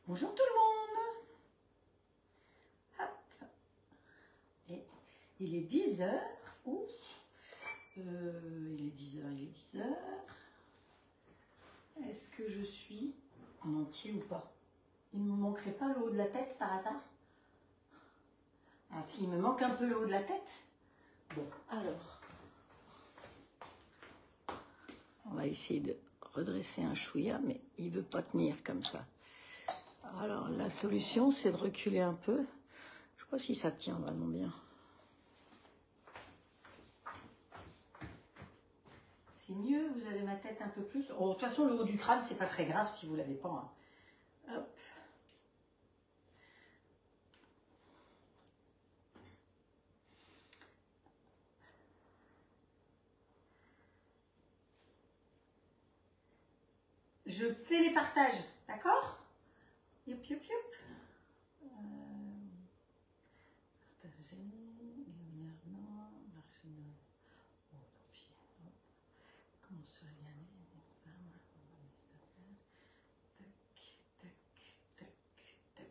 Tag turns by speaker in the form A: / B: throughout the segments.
A: Bonjour tout le monde. Hop. Et il est 10 h. Il est 10 h, il est 10 h. Est-ce que je suis en entier ou pas? Il ne me manquerait pas le haut de la tête par hasard? Ah si, il me manque un peu le haut de la tête. Bon, alors. On va essayer de redresser un chouïa, mais il ne veut pas tenir comme ça. Alors, la solution, c'est de reculer un peu. Je ne sais pas si ça tient vraiment bien. C'est mieux, vous avez ma tête un peu plus. Oh, de toute façon, le haut du crâne, c'est pas très grave si vous ne l'avez pas. Hein. Hop. Je fais les partages, d'accord? Youp, youp, youp. Partager, luminaire, non, marginal. Oh, tant pis. Comment se regarder? Tac, tac, tac, tac.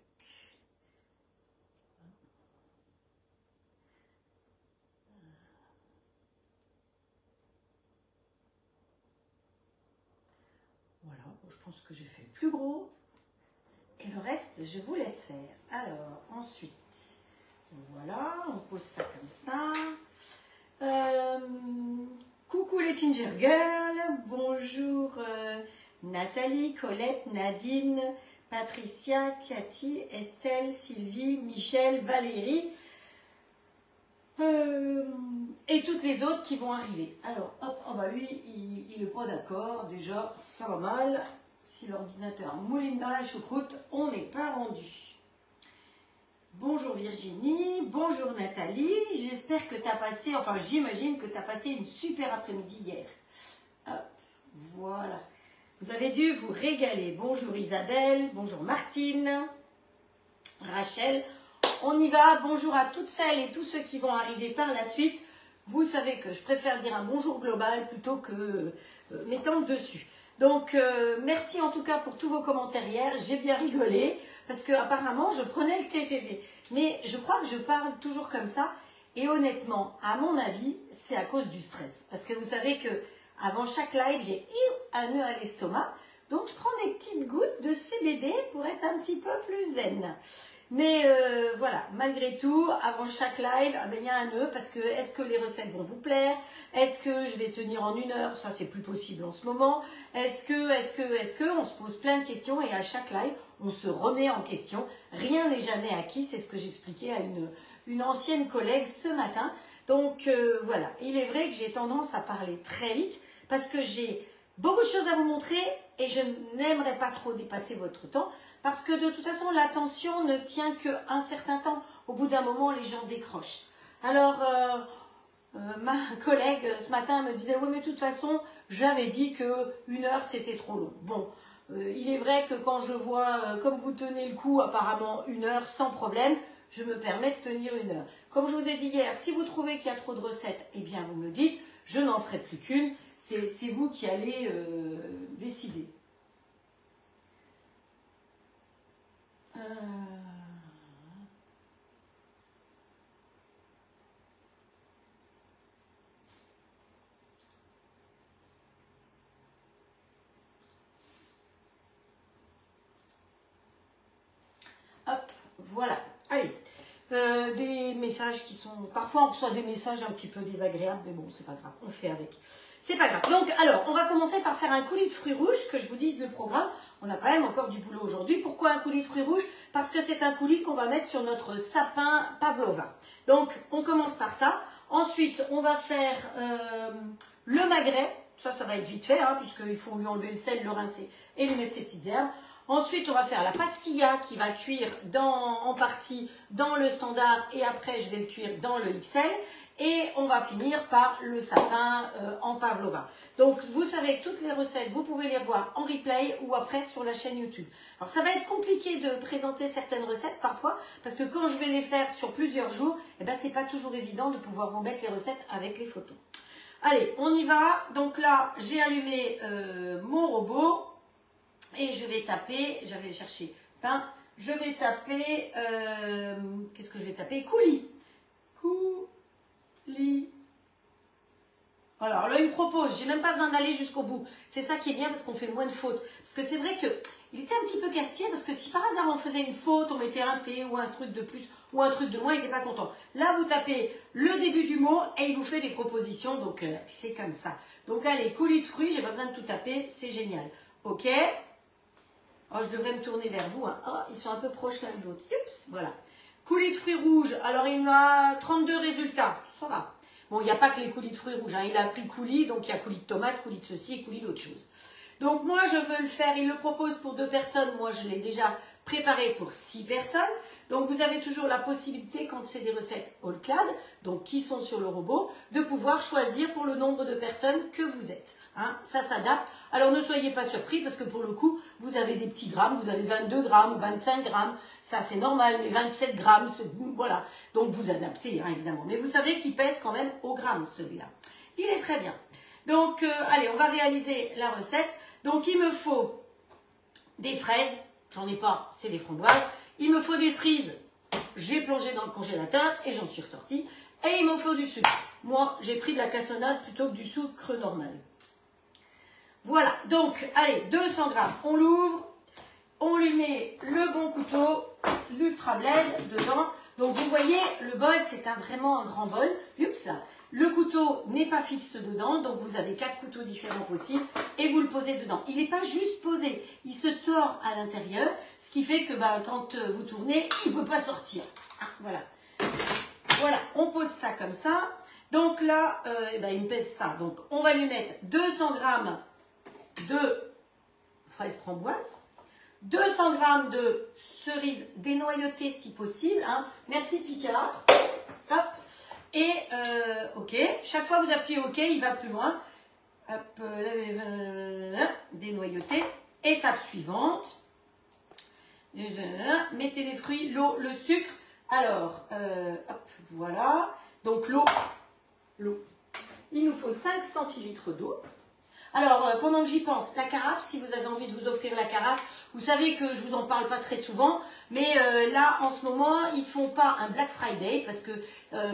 A: Voilà, je pense que j'ai fait le plus gros. Et le reste, je vous laisse faire. Alors, ensuite, voilà, on pose ça comme ça. Coucou les Ginger Girls. Bonjour Nathalie, Colette, Nadine, Patricia, Cathy, Estelle, Sylvie, Michel, Valérie. Et toutes les autres qui vont arriver. Alors, hop, oh bah lui, il n'est pas d'accord. Déjà, ça va mal. Si l'ordinateur mouline dans la choucroute, on n'est pas rendu. Bonjour Virginie, bonjour Nathalie. J'espère que tu as passé, enfin j'imagine que tu as passé une super après-midi hier. Hop, voilà. Vous avez dû vous régaler. Bonjour Isabelle, bonjour Martine, Rachel. On y va, bonjour à toutes celles et tous ceux qui vont arriver par la suite. Vous savez que je préfère dire un bonjour global plutôt que m'étendre dessus. Donc, merci en tout cas pour tous vos commentaires hier. J'ai bien rigolé parce que apparemment je prenais le TGV. Mais je crois que je parle toujours comme ça. Et honnêtement, à mon avis, c'est à cause du stress. Parce que vous savez que avant chaque live, j'ai un nœud à l'estomac. Donc, je prends des petites gouttes de CBD pour être un petit peu plus zen. Mais voilà, malgré tout, avant chaque live, il y a un nœud parce que est-ce que les recettes vont vous plaire? Est-ce que je vais tenir en 1 heure? Ça, c'est plus possible en ce moment. Est-ce que, on se pose plein de questions et à chaque live, on se remet en question. Rien n'est jamais acquis, c'est ce que j'expliquais à une ancienne collègue ce matin. Donc voilà, il est vrai que j'ai tendance à parler très vite parce que j'ai beaucoup de choses à vous montrer et je n'aimerais pas trop dépasser votre temps. Parce que de toute façon, l'attention ne tient qu'un certain temps. Au bout d'un moment, les gens décrochent. Alors, ma collègue ce matin me disait « Oui, mais de toute façon, j'avais dit que 1 heure, c'était trop long. » Bon, il est vrai que quand je vois, comme vous tenez le coup, apparemment 1 heure sans problème, je me permets de tenir 1 heure. Comme je vous ai dit hier, si vous trouvez qu'il y a trop de recettes, eh bien, vous me le dites. Je n'en ferai plus qu'une. C'est vous qui allez décider. Hop, voilà. Allez, des messages qui sont... Parfois, on reçoit des messages un petit peu désagréables, mais bon, c'est pas grave, on fait avec. C'est pas grave. Donc, alors, on va commencer par faire un coulis de fruits rouges, que je vous dise le programme. On a quand même encore du boulot aujourd'hui. Pourquoi un coulis de fruits rouges? Parce que c'est un coulis qu'on va mettre sur notre sapin pavlova. Donc, on commence par ça. Ensuite, on va faire le magret. Ça va être vite fait, hein, puisqu'il faut lui enlever le sel, le rincer et lui mettre ses petites herbes. Ensuite, on va faire la pastilla qui va cuire en partie dans le standard et après, je vais le cuire dans le XL. Et on va finir par le sapin en pavlova. Donc, vous savez que toutes les recettes, vous pouvez les voir en replay ou après sur la chaîne YouTube. Alors, ça va être compliqué de présenter certaines recettes parfois, parce que quand je vais les faire sur plusieurs jours, eh ben, c'est pas toujours évident de pouvoir vous mettre les recettes avec les photos. Allez, on y va. Donc là, j'ai allumé mon robot et je vais taper, j'avais cherché pain. Je vais taper, qu'est-ce que je vais taper? Coulis. Coulis. Alors là, il me propose, j'ai même pas besoin d'aller jusqu'au bout. C'est ça qui est bien parce qu'on fait moins de fautes. Parce que c'est vrai que il était un petit peu casse-pied parce que si par hasard on faisait une faute, on mettait un T ou un truc de plus ou un truc de moins, il n'était pas content. Là, vous tapez le début du mot et il vous fait des propositions, donc c'est comme ça. Donc allez, coulis de fruits, j'ai pas besoin de tout taper, c'est génial. Ok. Oh, je devrais me tourner vers vous. Hein. Oh, ils sont un peu proches l'un de l'autre. Oups, voilà. Coulis de fruits rouges, alors il m'a 32 résultats, ça va. Bon, il n'y a pas que les coulis de fruits rouges, hein. Il a pris coulis, donc il y a coulis de tomates, coulis de ceci et coulis d'autre chose. Donc moi, je veux le faire, il le propose pour 2 personnes, moi je l'ai déjà préparé pour 6 personnes. Donc vous avez toujours la possibilité, quand c'est des recettes All-Clad, donc qui sont sur le robot, de pouvoir choisir pour le nombre de personnes que vous êtes. Hein, ça s'adapte. Alors ne soyez pas surpris parce que pour le coup, vous avez des petits grammes, vous avez 22 grammes, 25 grammes, ça c'est normal, mais 27 grammes, voilà. Donc vous adaptez, hein, évidemment. Mais vous savez qu'il pèse quand même au gramme celui-là. Il est très bien. Donc allez, on va réaliser la recette. Donc il me faut des fraises, j'en ai pas, c'est des framboises. Il me faut des cerises, j'ai plongé dans le congélateur et j'en suis ressortie. Et il m'en faut du sucre. Moi, j'ai pris de la cassonade plutôt que du sucre normal. Voilà, donc, allez, 200 grammes, on l'ouvre, on lui met le bon couteau, l'Ultra Blend dedans. Donc, vous voyez, le bol, c'est vraiment un grand bol. Oups, le couteau n'est pas fixe dedans, donc vous avez 4 couteaux différents possibles et vous le posez dedans. Il n'est pas juste posé, il se tord à l'intérieur, ce qui fait que quand vous tournez, il ne peut pas sortir. Ah, voilà. Voilà, on pose ça comme ça. Donc là, il me pèse ça. Donc, on va lui mettre 200 grammes de fraises framboises, 200 grammes de cerises dénoyautées si possible. Hein. Merci Picard. Hop. Et OK. Chaque fois vous appuyez OK, il va plus loin. Hop. Dénoyauté. Étape suivante. Mettez les fruits, l'eau, le sucre. Alors, hop, voilà. Donc l'eau. Il nous faut 5 centilitres d'eau. Alors, pendant que j'y pense, la carafe, si vous avez envie de vous offrir la carafe, vous savez que je ne vous en parle pas très souvent, mais là, en ce moment, ils ne font pas un Black Friday, parce que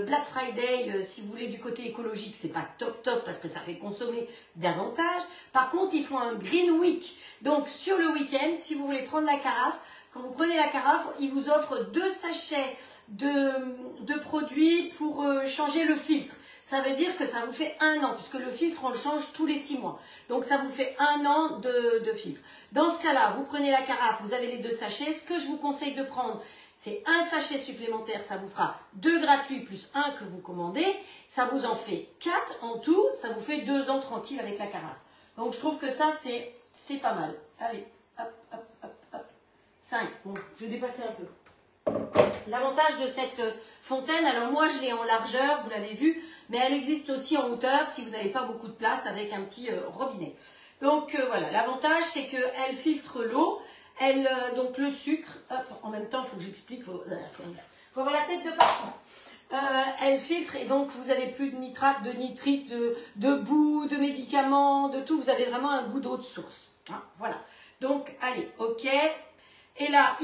A: Black Friday, si vous voulez, du côté écologique, c'est pas top, parce que ça fait consommer davantage. Par contre, ils font un Green Week. Donc, sur le week-end, si vous voulez prendre la carafe, quand vous prenez la carafe, ils vous offrent 2 sachets de produits pour changer le filtre. Ça veut dire que ça vous fait 1 an, puisque le filtre, on le change tous les 6 mois. Donc, ça vous fait 1 an de filtre. Dans ce cas-là, vous prenez la carafe, vous avez les 2 sachets. Ce que je vous conseille de prendre, c'est un sachet supplémentaire. Ça vous fera 2 gratuits plus 1 que vous commandez. Ça vous en fait 4 en tout. Ça vous fait 2 ans tranquille avec la carafe. Donc, je trouve que ça, c'est pas mal. Allez, hop, hop, hop, hop. 5. Bon, je vais dépasser un peu. L'avantage de cette fontaine, alors moi je l'ai en largeur, vous l'avez vu, mais elle existe aussi en hauteur si vous n'avez pas beaucoup de place avec un petit robinet. Donc voilà, l'avantage c'est qu'elle filtre l'eau, donc le sucre, hop, en même temps il faut que j'explique, faut avoir la tête de partout. Elle filtre et donc vous n'avez plus de nitrate, de nitrite, de boue, de médicaments, de tout, vous avez vraiment un goût d'eau de source. Hein, voilà, donc allez, ok, et là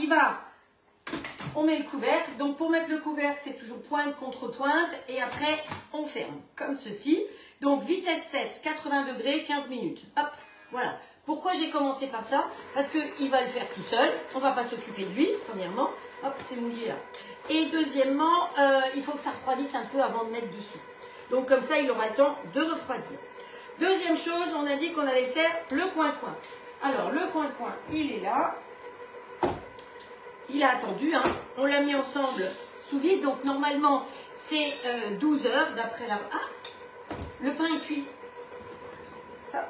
A: on met le couvercle. Donc pour mettre le couvercle, c'est toujours pointe contre pointe. Et après, on ferme comme ceci. Donc vitesse 7, 80 degrés, 15 minutes. Hop, voilà. Pourquoi j'ai commencé par ça? Parce qu'il va le faire tout seul. On ne va pas s'occuper de lui, premièrement. Hop, c'est mouillé là. Et deuxièmement, il faut que ça refroidisse un peu avant de mettre dessus. Donc comme ça, il aura le temps de refroidir. Deuxième chose, on a dit qu'on allait faire le coin-coin. Alors le coin-coin, il est là. Il a attendu, hein. On l'a mis ensemble sous vide, donc normalement c'est 12 heures d'après la... Ah, le pain est cuit. Hop.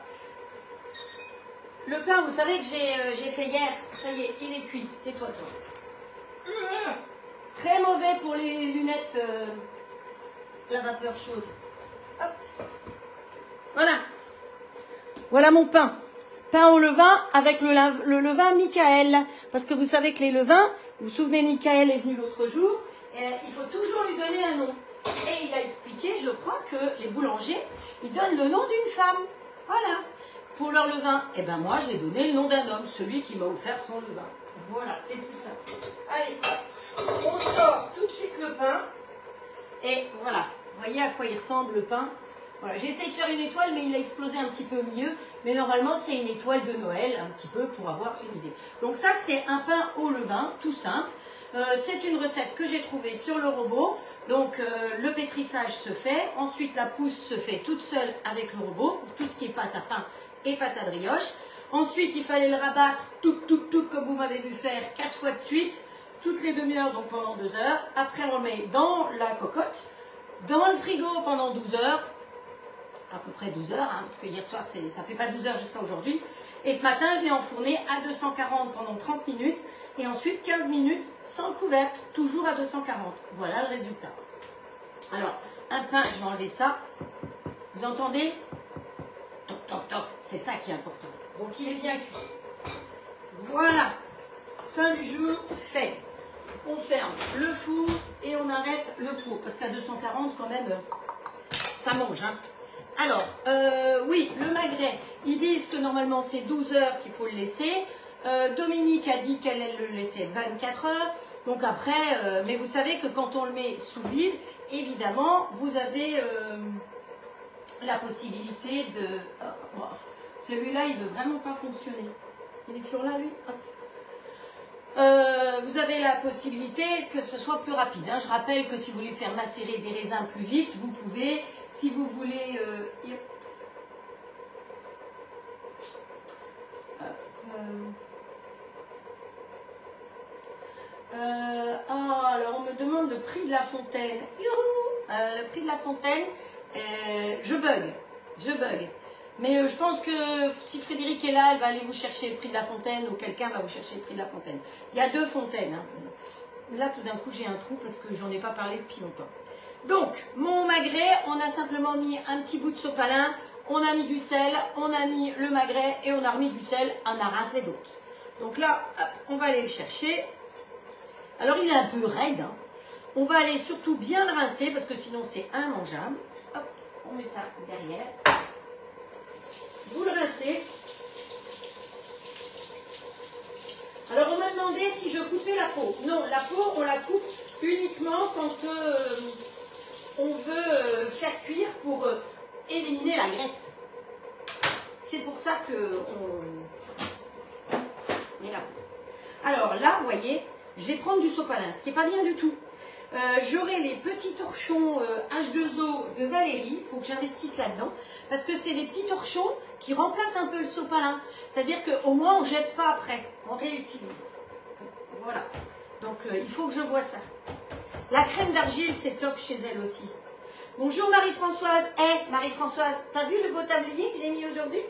A: Le pain, vous savez que j'ai fait hier, ça y est, il est cuit. Tais-toi, toi. Très mauvais pour les lunettes, la vapeur chaude. Hop. Voilà. Voilà mon pain. Pain au levain avec le levain Michael. Parce que vous savez que les levains, vous vous souvenez, Michael est venu l'autre jour, et il faut toujours lui donner un nom. Et il a expliqué, je crois, que les boulangers, ils donnent le nom d'une femme. Voilà. Pour leur levain. Et ben moi, j'ai donné le nom d'un homme, celui qui m'a offert son levain. Voilà, c'est tout ça. Allez, hop, on sort tout de suite le pain. Et voilà, vous voyez à quoi il ressemble le pain. Voilà, j'ai essayé de faire une étoile, mais il a explosé un petit peu mieux. Mais normalement, c'est une étoile de Noël, un petit peu, pour avoir une idée. Donc ça, c'est un pain au levain, tout simple. C'est une recette que j'ai trouvée sur le robot. Donc le pétrissage se fait. Ensuite, la pousse se fait toute seule avec le robot, pour tout ce qui est pâte à pain et pâte à brioche. Ensuite, il fallait le rabattre, tout, comme vous m'avez vu faire, 4 fois de suite, toutes les demi-heures, donc pendant 2 heures. Après, on le met dans la cocotte, dans le frigo pendant 12 heures. À peu près 12 heures, hein, parce que hier soir, ça ne fait pas 12 heures jusqu'à aujourd'hui. Et ce matin, je l'ai enfourné à 240 pendant 30 minutes. Et ensuite, 15 minutes sans couvercle, toujours à 240. Voilà le résultat. Alors, un pain, je vais enlever ça. Vous entendez? Toc, toc, toc. C'est ça qui est important. Donc, il est bien cuit. Voilà. Pain du jour fait. On ferme le four et on arrête le four. Parce qu'à 240, quand même, ça mange, hein. Alors, oui, le magret, ils disent que normalement c'est 12 heures qu'il faut le laisser. Dominique a dit qu'elle le laissait 24 heures. Donc après, mais vous savez que quand on le met sous vide, évidemment, vous avez la possibilité de... Oh, celui-là, il ne veut vraiment pas fonctionner. Il est toujours là, lui? Hop. Vous avez la possibilité que ce soit plus rapide, hein. Je rappelle que si vous voulez faire macérer des raisins plus vite, vous pouvez. Si vous voulez... alors on me demande le prix de la fontaine. Youhou, le prix de la fontaine, je bug. Mais je pense que si Frédéric est là, elle va aller vous chercher le prix de la fontaine ou quelqu'un va vous chercher le prix de la fontaine. Il y a 2 fontaines, hein. Là, tout d'un coup, j'ai un trou parce que j'en ai pas parlé depuis longtemps. Donc, mon magret, on a simplement mis un petit bout de sopalin, on a mis du sel, on a mis le magret et on a remis du sel, on n'a rien fait d'autre. Donc là, hop, on va aller le chercher. Alors, il est un peu raide, hein. On va aller surtout bien le rincer parce que sinon, c'est immangeable. Hop, on met ça derrière. Vous le rincez. Alors, on m'a demandé si je coupais la peau. Non, la peau, on la coupe uniquement quand on veut faire cuire pour éliminer la graisse. C'est pour ça qu'on met la peau. Alors là, vous voyez, je vais prendre du sopalin, ce qui n'est pas bien du tout. J'aurai les petits torchons H2O de Valérie, il faut que j'investisse là-dedans, parce que c'est des petits torchons qui remplacent un peu le sopalin. C'est-à-dire qu'au moins on ne jette pas après, on réutilise. Voilà, donc il faut que je vois ça. La crème d'argile, c'est top chez elle aussi. Bonjour Marie-Françoise. Hey Marie-Françoise, t'as vu le beau tablier que j'ai mis aujourd'hui?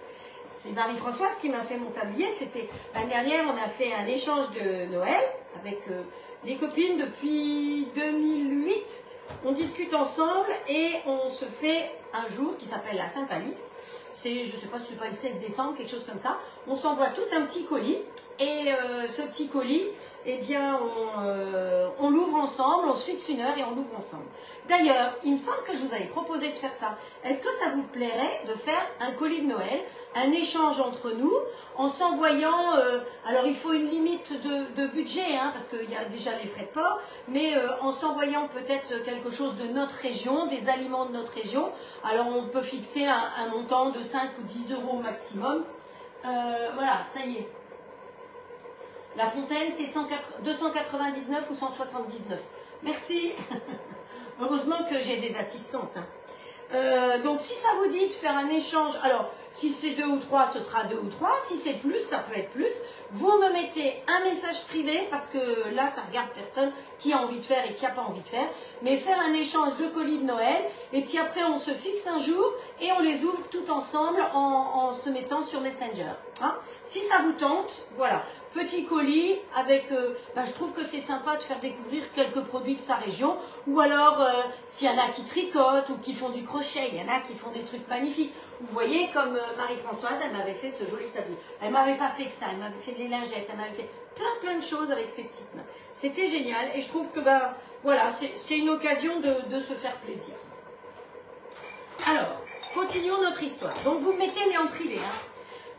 A: C'est Marie-Françoise qui m'a fait mon tablier. C'était l'année dernière, on a fait un échange de Noël avec les copines depuis 2008. On discute ensemble et on se fait un jour qui s'appelle la Sainte-Alice. C'est, je ne sais pas si c'est pas le 16 décembre, quelque chose comme ça. On s'envoie tout un petit colis. Et ce petit colis, eh bien, on l'ouvre ensemble, on se fixe une heure et on l'ouvre ensemble. D'ailleurs, il me semble que je vous avais proposé de faire ça. Est-ce que ça vous plairait de faire un colis de Noël, un échange entre nous, en s'envoyant, alors il faut une limite de budget, hein, parce qu'il y a déjà les frais de port, mais en s'envoyant peut-être quelque chose de notre région, des aliments de notre région. Alors on peut fixer un montant de 5 ou 10 euros au maximum. Voilà, ça y est. La fontaine, c'est 299 ou 179. Merci. Heureusement que j'ai des assistantes. Hein. Donc, si ça vous dit de faire un échange, alors, si c'est 2 ou 3, ce sera 2 ou 3. Si c'est plus, ça peut être plus. Vous me mettez un message privé, parce que là, ça regarde personne qui a envie de faire et qui n'a pas envie de faire. Mais faire un échange de colis de Noël, et puis après, on se fixe un jour, et on les ouvre tout ensemble en se mettant sur Messenger. Hein. Si ça vous tente, voilà. Petit colis avec, je trouve que c'est sympa de faire découvrir quelques produits de sa région. Ou alors, s'il y en a qui tricotent ou qui font du crochet, il y en a qui font des trucs magnifiques. Vous voyez, comme Marie-Françoise, elle m'avait fait ce joli tablier. Elle m'avait pas fait que ça, elle m'avait fait des lingettes, elle m'avait fait plein de choses avec ses petites mains. C'était génial et je trouve que, voilà, c'est une occasion de se faire plaisir. Alors, continuons notre histoire. Donc, vous me mettez mais en privé. Hein.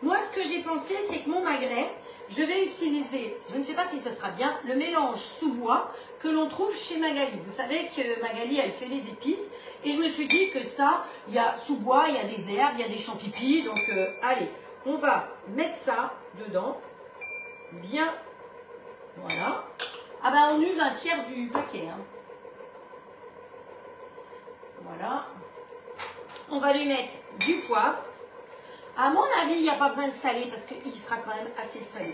A: Moi, ce que j'ai pensé, c'est que mon magret, je vais utiliser, je ne sais pas si ce sera bien, le mélange sous-bois que l'on trouve chez Magali. Vous savez que Magali, elle fait les épices. Et je me suis dit que ça, il y a sous-bois, il y a des herbes, il y a des champignons. Donc, allez, on va mettre ça dedans. Bien. Voilà. Ah ben, on use un tiers du paquet. Hein. Voilà. On va lui mettre du poivre. À mon avis, il n'y a pas besoin de saler parce qu'il sera quand même assez salé.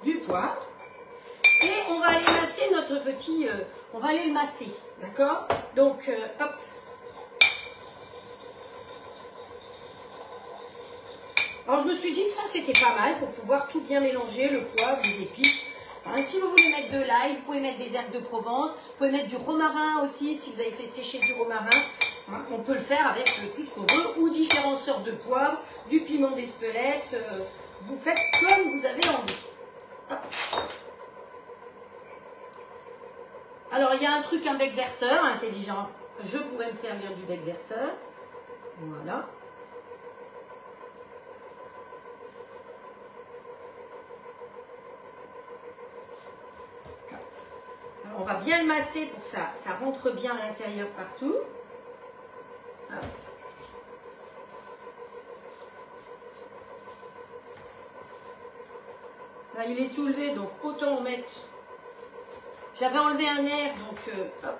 A: Du poivre. Et on va aller masser notre petit... on va aller le masser. D'accord? Donc, hop. Alors, je me suis dit que ça, c'était pas mal pour pouvoir tout bien mélanger, le poivre, les épices. Hein, si vous voulez mettre de l'ail, vous pouvez mettre des herbes de Provence. Vous pouvez mettre du romarin aussi, si vous avez fait sécher du romarin. Hein, on peut le faire avec tout ce qu'on veut. Ou différentes sortes de poivre, du piment d'Espelette. Vous faites comme vous avez envie. Hop. Alors, il y a un truc, un bec verseur intelligent. Je pourrais me servir du bec verseur. Voilà. Alors, on va bien le masser pour que ça rentre bien à l'intérieur partout. Hop. Là, il est soulevé, donc autant en mettre... J'avais enlevé un air, donc hop,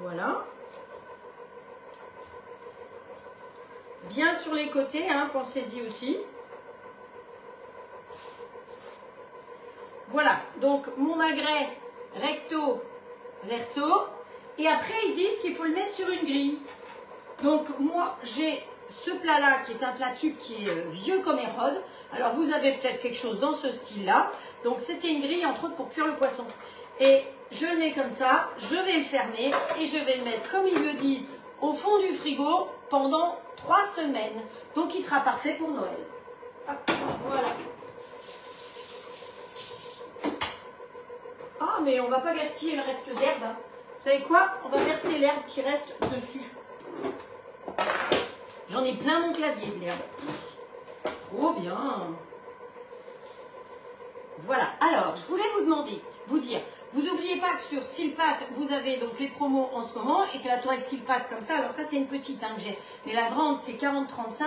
A: voilà. Bien sur les côtés, hein, pensez-y aussi. Voilà, donc mon magret recto, verso. Et après, ils disent qu'il faut le mettre sur une grille. Donc moi, j'ai ce plat-là qui est un plat tube qui est vieux comme Hérode. Alors vous avez peut-être quelque chose dans ce style-là. Donc c'était une grille, entre autres, pour cuire le poisson. Et je le mets comme ça, je vais le fermer et je vais le mettre, comme ils le disent, au fond du frigo pendant 3 semaines. Donc il sera parfait pour Noël. Hop, voilà. Ah, mais on ne va pas gaspiller le reste d'herbe. Hein. Vous savez quoi? On va verser l'herbe qui reste dessus. J'en ai plein mon clavier de l'herbe. Trop bien. Voilà. Alors, je voulais vous dire, vous n'oubliez pas que sur Silpat, vous avez donc les promos en ce moment et que la toile Silpat comme ça, alors ça c'est une petite hein, que j'ai, mais la grande c'est 40,35,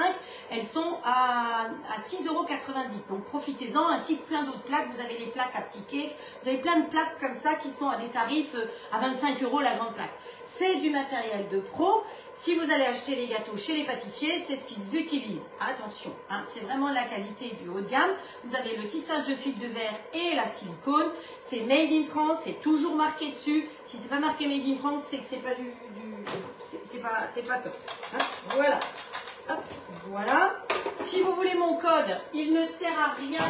A: elles sont à 6,90 €. Donc profitez-en, ainsi que plein d'autres plaques. Vous avez les plaques à tickets, vous avez plein de plaques comme ça qui sont à des tarifs à 25 € la grande plaque. C'est du matériel de pro. Si vous allez acheter les gâteaux chez les pâtissiers, c'est ce qu'ils utilisent. Attention, hein, c'est vraiment la qualité du haut de gamme. Vous avez le tissage de fil de verre et la silicone. C'est Made in France, c'est toujours marqué dessus. Si c'est pas marqué Made in France, c'est que c'est pas c'est pas top. Hein, voilà. Hop, voilà. Si vous voulez mon code, il ne sert à rien,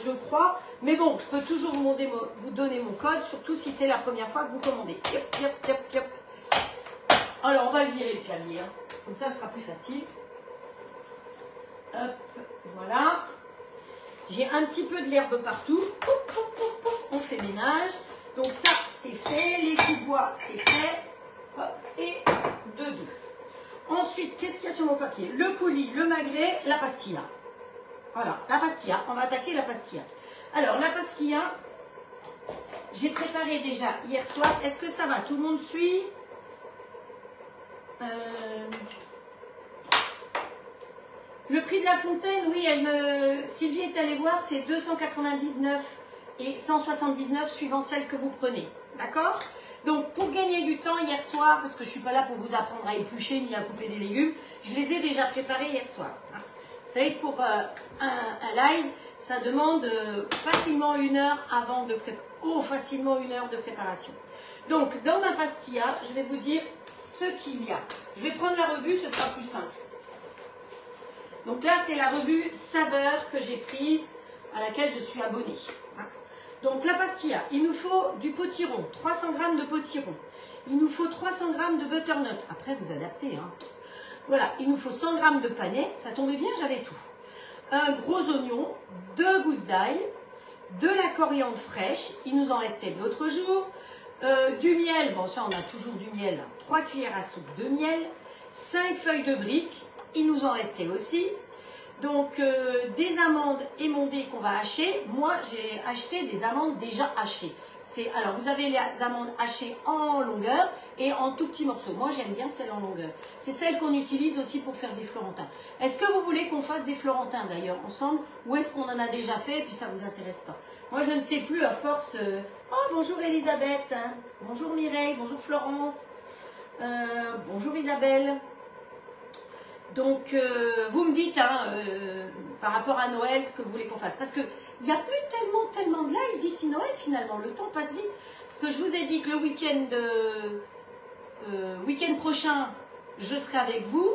A: je crois. Mais bon, je peux toujours vous donner mon code, surtout si c'est la première fois que vous commandez. Yop, yop, yop, yop. Alors, on va le virer le clavier. Hein. Comme ça, ce sera plus facile. Hop, voilà. J'ai un petit peu de l'herbe partout. On fait ménage. Donc ça, c'est fait. Les sous-bois, c'est fait. Hop, et de deux. Ensuite, qu'est-ce qu'il y a sur mon papier? Le coulis, le magret, la pastilla. Voilà, la pastilla. On va attaquer la pastilla. Alors, la pastilla, j'ai préparé déjà hier soir. Est-ce que ça va? Tout le monde suit? Le prix de la fontaine, oui, Sylvie est allée voir, c'est 299 et 179 suivant celle que vous prenez. D'accord? Donc, pour gagner du temps hier soir, parce que je ne suis pas là pour vous apprendre à éplucher ni à couper des légumes, je les ai déjà préparés hier soir. Hein. Vous savez que pour un live, ça demande facilement 1 heure avant de préparer. Oh, facilement 1 heure de préparation. Donc, dans ma pastilla, je vais vous dire ce qu'il y a. Je vais prendre la revue, ce sera plus simple. Donc là, c'est la revue Saveur que j'ai prise, à laquelle je suis abonnée. Donc la pastilla, il nous faut du potiron, 300 g de potiron. Il nous faut 300 g de butternut. Après, vous adaptez. Hein. Voilà, il nous faut 100 g de panais. Ça tombait bien, j'avais tout. Un gros oignon, 2 gousses d'ail, de la coriandre fraîche. Il nous en restait de l'autre jour. Du miel, bon ça on a toujours du miel. 3 cuillères à soupe de miel. 5 feuilles de briques. il nous en restait aussi. Donc, des amandes émondées qu'on va hacher. Moi, j'ai acheté des amandes déjà hachées. Alors, vous avez les amandes hachées en longueur et en tout petits morceaux. Moi, j'aime bien celles en longueur. C'est celles qu'on utilise aussi pour faire des florentins. Est-ce que vous voulez qu'on fasse des florentins d'ailleurs ensemble, ou est-ce qu'on en a déjà fait et puis ça ne vous intéresse pas? Moi, je ne sais plus à force. Oh, bonjour Elisabeth. Hein. Bonjour Mireille. Bonjour Florence. Bonjour Isabelle. Donc, vous me dites hein, par rapport à Noël ce que vous voulez qu'on fasse. Parce qu'il n'y a plus tellement de live d'ici Noël finalement. Le temps passe vite. Parce que je vous ai dit que le week-end prochain, je serai avec vous.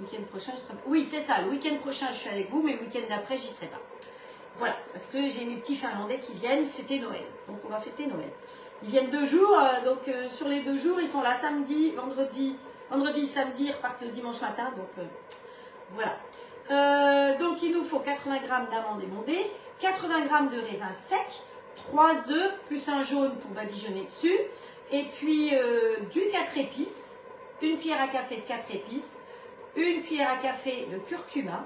A: Week-end prochain, je serai... Oui, c'est ça. Le week-end prochain, je suis avec vous. Mais le week-end d'après, j'y serai pas. Voilà. Parce que j'ai mes petits Finlandais qui viennent fêter Noël. Donc, on va fêter Noël. Ils viennent 2 jours. Donc, sur les 2 jours, ils sont là samedi, vendredi, samedi, ils repartent le dimanche matin. Donc, voilà. Donc, il nous faut 80 g d'amandes émondées, 80 g de raisins secs, 3 œufs, plus un jaune pour badigeonner dessus, et puis du 4 épices, une cuillère à café de 4 épices, une cuillère à café de curcuma,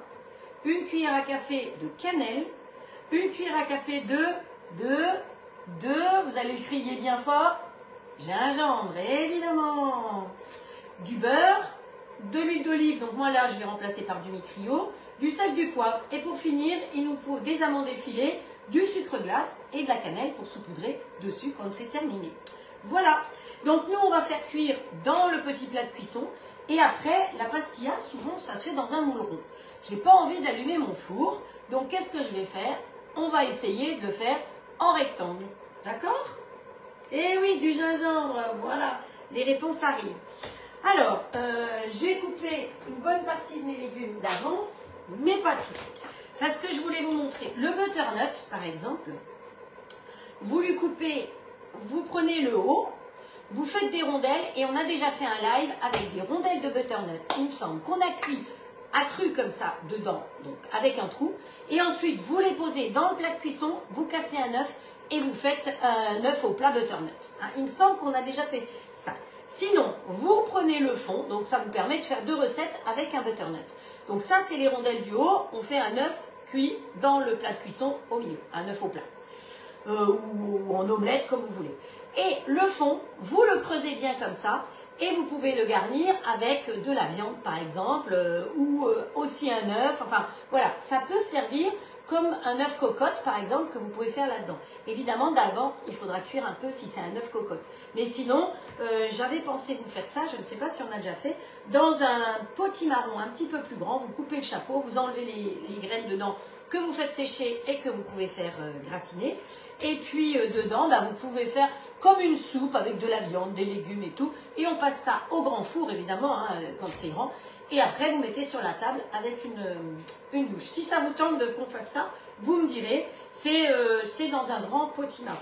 A: une cuillère à café de cannelle, une cuillère à café de, vous allez le crier bien fort, gingembre, évidemment, du beurre, de l'huile d'olive, donc moi là je vais remplacer par du mi-crio, du sel, du poivre, et pour finir, il nous faut des amandes effilées, du sucre glace et de la cannelle pour saupoudrer dessus quand c'est terminé. Voilà, donc nous on va faire cuire dans le petit plat de cuisson, et après la pastilla, souvent ça se fait dans un moule rond. Je n'ai pas envie d'allumer mon four, donc qu'est-ce que je vais faire? On va essayer de le faire en rectangle, d'accord? Eh oui, du gingembre, voilà, les réponses arrivent. Alors, j'ai coupé une bonne partie de mes légumes d'avance, mais pas tout. Parce que je voulais vous montrer le butternut, par exemple. Vous lui coupez, vous prenez le haut, vous faites des rondelles, et on a déjà fait un live avec des rondelles de butternut. Il me semble qu'on a cuit accru comme ça dedans, donc avec un trou. Et ensuite, vous les posez dans le plat de cuisson, vous cassez un œuf et vous faites un œuf au plat butternut. Hein, il me semble qu'on a déjà fait ça. Sinon, vous prenez le fond, donc ça vous permet de faire 2 recettes avec un butternut. Donc ça, c'est les rondelles du haut. On fait un œuf cuit dans le plat de cuisson au milieu, un œuf au plat. Ou en omelette, comme vous voulez. Et le fond, vous le creusez bien comme ça. Et vous pouvez le garnir avec de la viande, par exemple, ou aussi un œuf. Enfin, voilà, ça peut servir comme un œuf cocotte, par exemple, que vous pouvez faire là-dedans. Évidemment, d'abord, il faudra cuire un peu si c'est un œuf cocotte. Mais sinon, j'avais pensé vous faire ça, je ne sais pas si on a déjà fait, dans un potimarron un petit peu plus grand, vous coupez le chapeau, vous enlevez les graines dedans, que vous faites sécher et que vous pouvez faire gratiner. Et puis, dedans, bah, vous pouvez faire comme une soupe avec de la viande, des légumes et tout. Et on passe ça au grand four, évidemment, hein, quand c'est grand. Et après, vous mettez sur la table avec une douche. Si ça vous tente qu'on fasse ça, vous me direz, c'est dans un grand potimarron.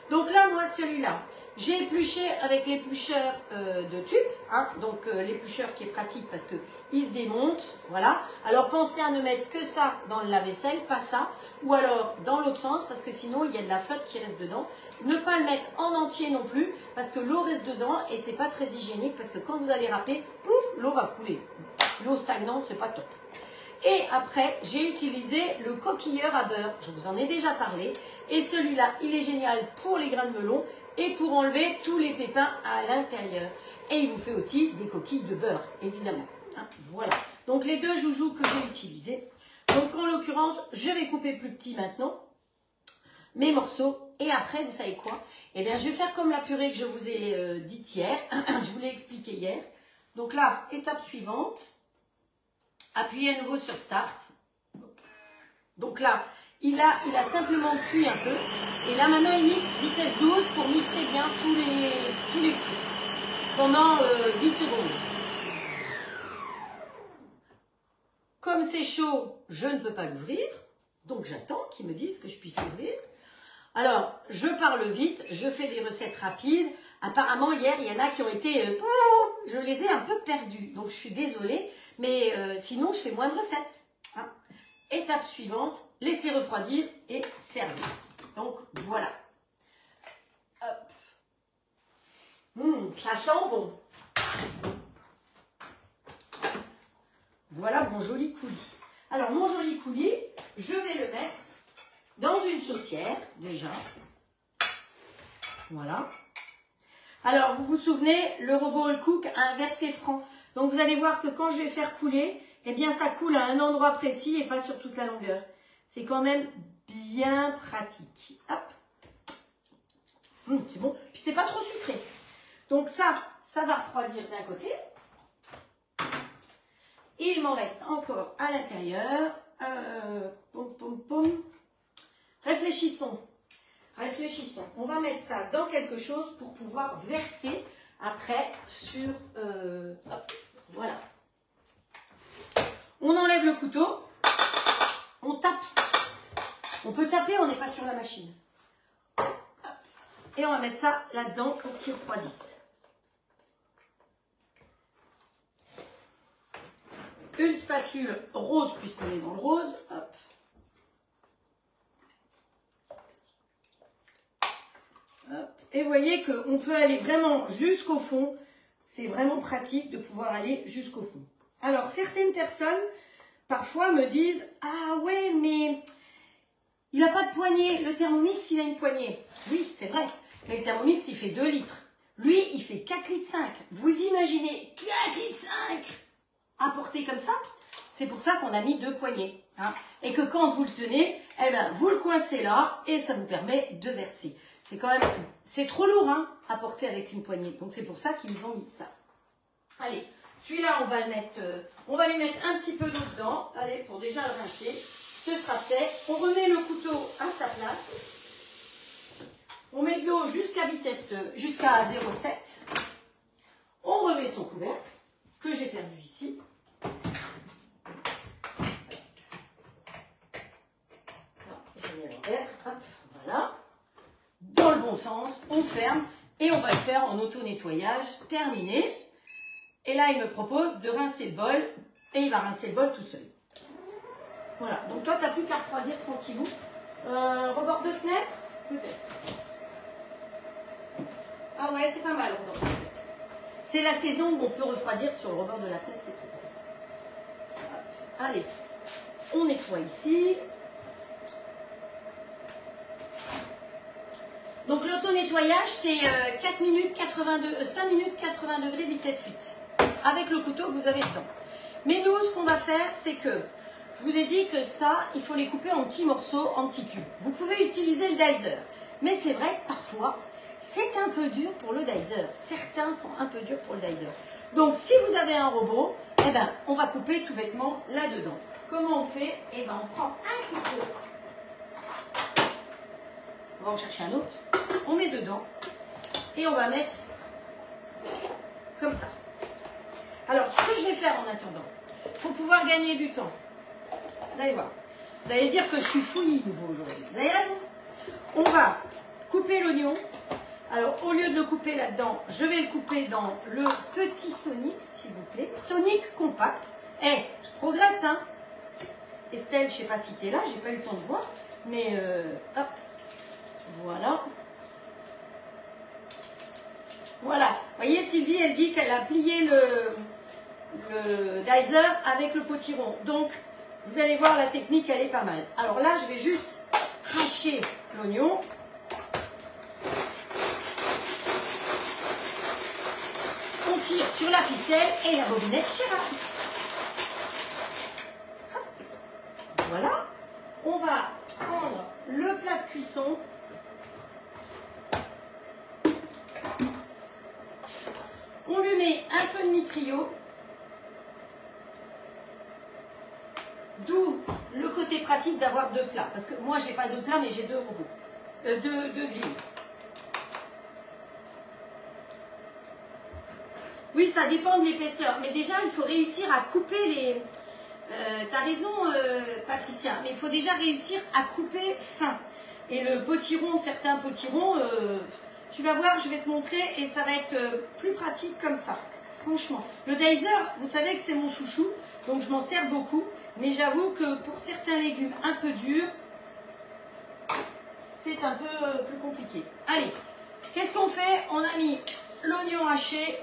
A: Donc là, moi, celui-là, j'ai épluché avec l'éplucheur de tube. Hein, donc l'éplucheur qui est pratique parce qu'il se démonte. Voilà. Alors pensez à ne mettre que ça dans le lave-vaisselle, pas ça. Ou alors dans l'autre sens parce que sinon, il y a de la flotte qui reste dedans. Ne pas le mettre en entier non plus parce que l'eau reste dedans et c'est pas très hygiénique parce que quand vous allez râper, pouf, l'eau va couler. L'eau stagnante, c'est pas top. Et après, j'ai utilisé le coquilleur à beurre. Je vous en ai déjà parlé. Et celui-là, il est génial pour les grains de melon et pour enlever tous les pépins à l'intérieur. Et il vous fait aussi des coquilles de beurre, évidemment. Hein, voilà. Donc les 2 joujoux que j'ai utilisés. Donc en l'occurrence, je vais couper plus petit maintenant. Mes morceaux. Et après, vous savez quoi? Eh bien, je vais faire comme la purée que je vous ai dite hier. Je vous l'ai expliqué hier. Donc là, étape suivante. Appuyez à nouveau sur Start. Donc là, il a simplement cuit un peu. Et là, maintenant, il mixe vitesse 12 pour mixer bien tous les fruits. Pendant 10 secondes. Comme c'est chaud, je ne peux pas l'ouvrir. Donc, j'attends qu'ils me disent que je puisse l'ouvrir. Alors, je parle vite, je fais des recettes rapides. Apparemment, hier, il y en a qui ont été... je les ai un peu perdus. Donc, je suis désolée. Mais sinon, je fais moins de recettes. Hein. Étape suivante, laisser refroidir et servir. Donc, voilà. Hop. Ça sent bon. Voilà mon joli coulis. Alors, mon joli coulis, je vais le mettre dans une saucière, déjà. Voilà. Alors, vous vous souvenez, le robot All Cook a un verset franc. Donc, vous allez voir que quand je vais faire couler, eh bien, ça coule à un endroit précis et pas sur toute la longueur. C'est quand même bien pratique. Hop. C'est bon. Puis, c'est pas trop sucré. Donc, ça va refroidir d'un côté. Il m'en reste encore à l'intérieur. Réfléchissons. Réfléchissons. On va mettre ça dans quelque chose pour pouvoir verser après sur... hop, voilà. On enlève le couteau. On tape. On peut taper, on n'est pas sur la machine. Hop. Et on va mettre ça là-dedans pour qu'il refroidisse. Une spatule rose, puisqu'on est dans le rose. Hop. Hop. Et vous voyez qu'on peut aller vraiment jusqu'au fond. C'est vraiment pratique de pouvoir aller jusqu'au fond. Alors, certaines personnes, parfois, me disent « Ah ouais, mais il n'a pas de poignée. Le Thermomix, il a une poignée. » Oui, c'est vrai. Mais le Thermomix, il fait 2 litres. Lui, il fait 4,5 litres. Vous imaginez 4,5 litres à porter comme ça? C'est pour ça qu'on a mis 2 poignées. Hein. Et que quand vous le tenez, eh ben, vous le coincez là et ça vous permet de verser. C'est quand même, c'est trop lourd hein, à porter avec une poignée. Donc c'est pour ça qu'ils ont mis ça. Allez, celui-là, on va le mettre, on va lui mettre un petit peu d'eau dedans. Allez, pour déjà le rincer. Ce sera fait. On remet le couteau à sa place. On met de l'eau jusqu'à vitesse, jusqu'à 0,7. On remet son couvercle que j'ai perdu ici. Hop, voilà. Dans le bon sens, on ferme et on va le faire en auto-nettoyage. Terminé. Et là, il me propose de rincer le bol et il va rincer le bol tout seul. Voilà. Donc toi, tu n'as plus qu'à refroidir tranquillou. Rebord de fenêtre, peut-être. Ah ouais, c'est pas mal, rebord de fenêtre. C'est la saison où on peut refroidir sur le rebord de la fenêtre, c'est tout. Allez, on nettoie ici. Donc l'auto-nettoyage, c'est 5 minutes 80 degrés vitesse 8. Avec le couteau que vous avez dedans. Mais nous, ce qu'on va faire, c'est que, je vous ai dit que ça, il faut les couper en petits morceaux, en petits cubes. Vous pouvez utiliser le dicer. Mais c'est vrai que parfois, c'est un peu dur pour le dicer. Certains sont un peu durs pour le dicer. Donc si vous avez un robot, eh ben, on va couper tout bêtement là-dedans. Comment on fait? Eh ben, on prend un couteau. On va en chercher un autre. On met dedans. Et on va mettre comme ça. Alors, ce que je vais faire en attendant, pour pouvoir gagner du temps, vous allez voir. Vous allez dire que je suis fouillis nouveau aujourd'hui. Vous avez raison. On va couper l'oignon. Alors, au lieu de le couper là-dedans, je vais le couper dans le petit Sonic, s'il vous plaît. Sonic compact. Eh, je progresse, hein. Estelle, je ne sais pas si tu es là, j'ai pas eu le temps de voir. Mais, hop. Voilà. Voilà. Vous voyez, Sylvie, elle dit qu'elle a plié le dicer avec le potiron. Donc, vous allez voir, la technique, elle est pas mal. Alors là, je vais juste hacher l'oignon. On tire sur la ficelle et la bobinette Chirac. Voilà. On va prendre le plat de cuisson. On lui met un peu de mi-cryo. D'où le côté pratique d'avoir 2 plats. Parce que moi, j'ai pas 2 plats, mais j'ai 2 robots. 2 grilles. Oui, ça dépend de l'épaisseur. Mais déjà, il faut réussir à couper les... T'as raison, Patricia. Mais il faut déjà réussir à couper fin. Et le potiron, certains potirons... tu vas voir, je vais te montrer et ça va être plus pratique comme ça. Franchement. Le dicer, vous savez que c'est mon chouchou, donc je m'en sers beaucoup. Mais j'avoue que pour certains légumes un peu durs, c'est un peu plus compliqué. Allez, qu'est-ce qu'on fait? On a mis l'oignon haché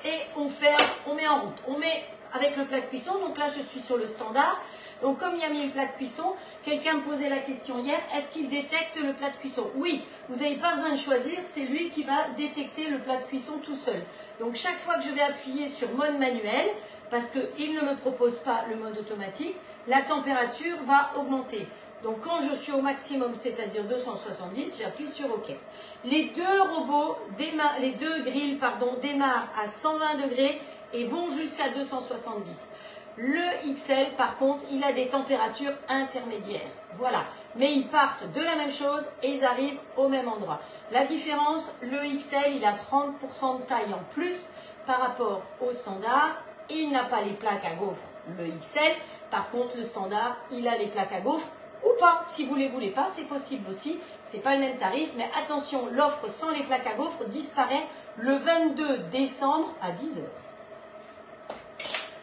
A: et on ferme, on met en route. On met avec le plat de cuisson. Donc là, je suis sur le standard. Donc comme il y a mis le plat de cuisson, quelqu'un me posait la question hier, est-ce qu'il détecte le plat de cuisson? Oui, vous n'avez pas besoin de choisir, c'est lui qui va détecter le plat de cuisson tout seul. Donc chaque fois que je vais appuyer sur mode manuel, parce qu'il ne me propose pas le mode automatique, la température va augmenter. Donc quand je suis au maximum, c'est-à-dire 270, j'appuie sur OK. Les deux robots, les deux grilles, démarrent à 120 degrés et vont jusqu'à 270. Le XL, par contre, il a des températures intermédiaires. Voilà. Mais ils partent de la même chose et ils arrivent au même endroit. La différence, le XL, il a 30% de taille en plus par rapport au standard. Il n'a pas les plaques à gaufres, le XL. Par contre, le standard, il a les plaques à gaufres ou pas. Si vous ne les voulez pas, c'est possible aussi. Ce n'est pas le même tarif. Mais attention, l'offre sans les plaques à gaufres disparaît le 22 décembre à 10 h.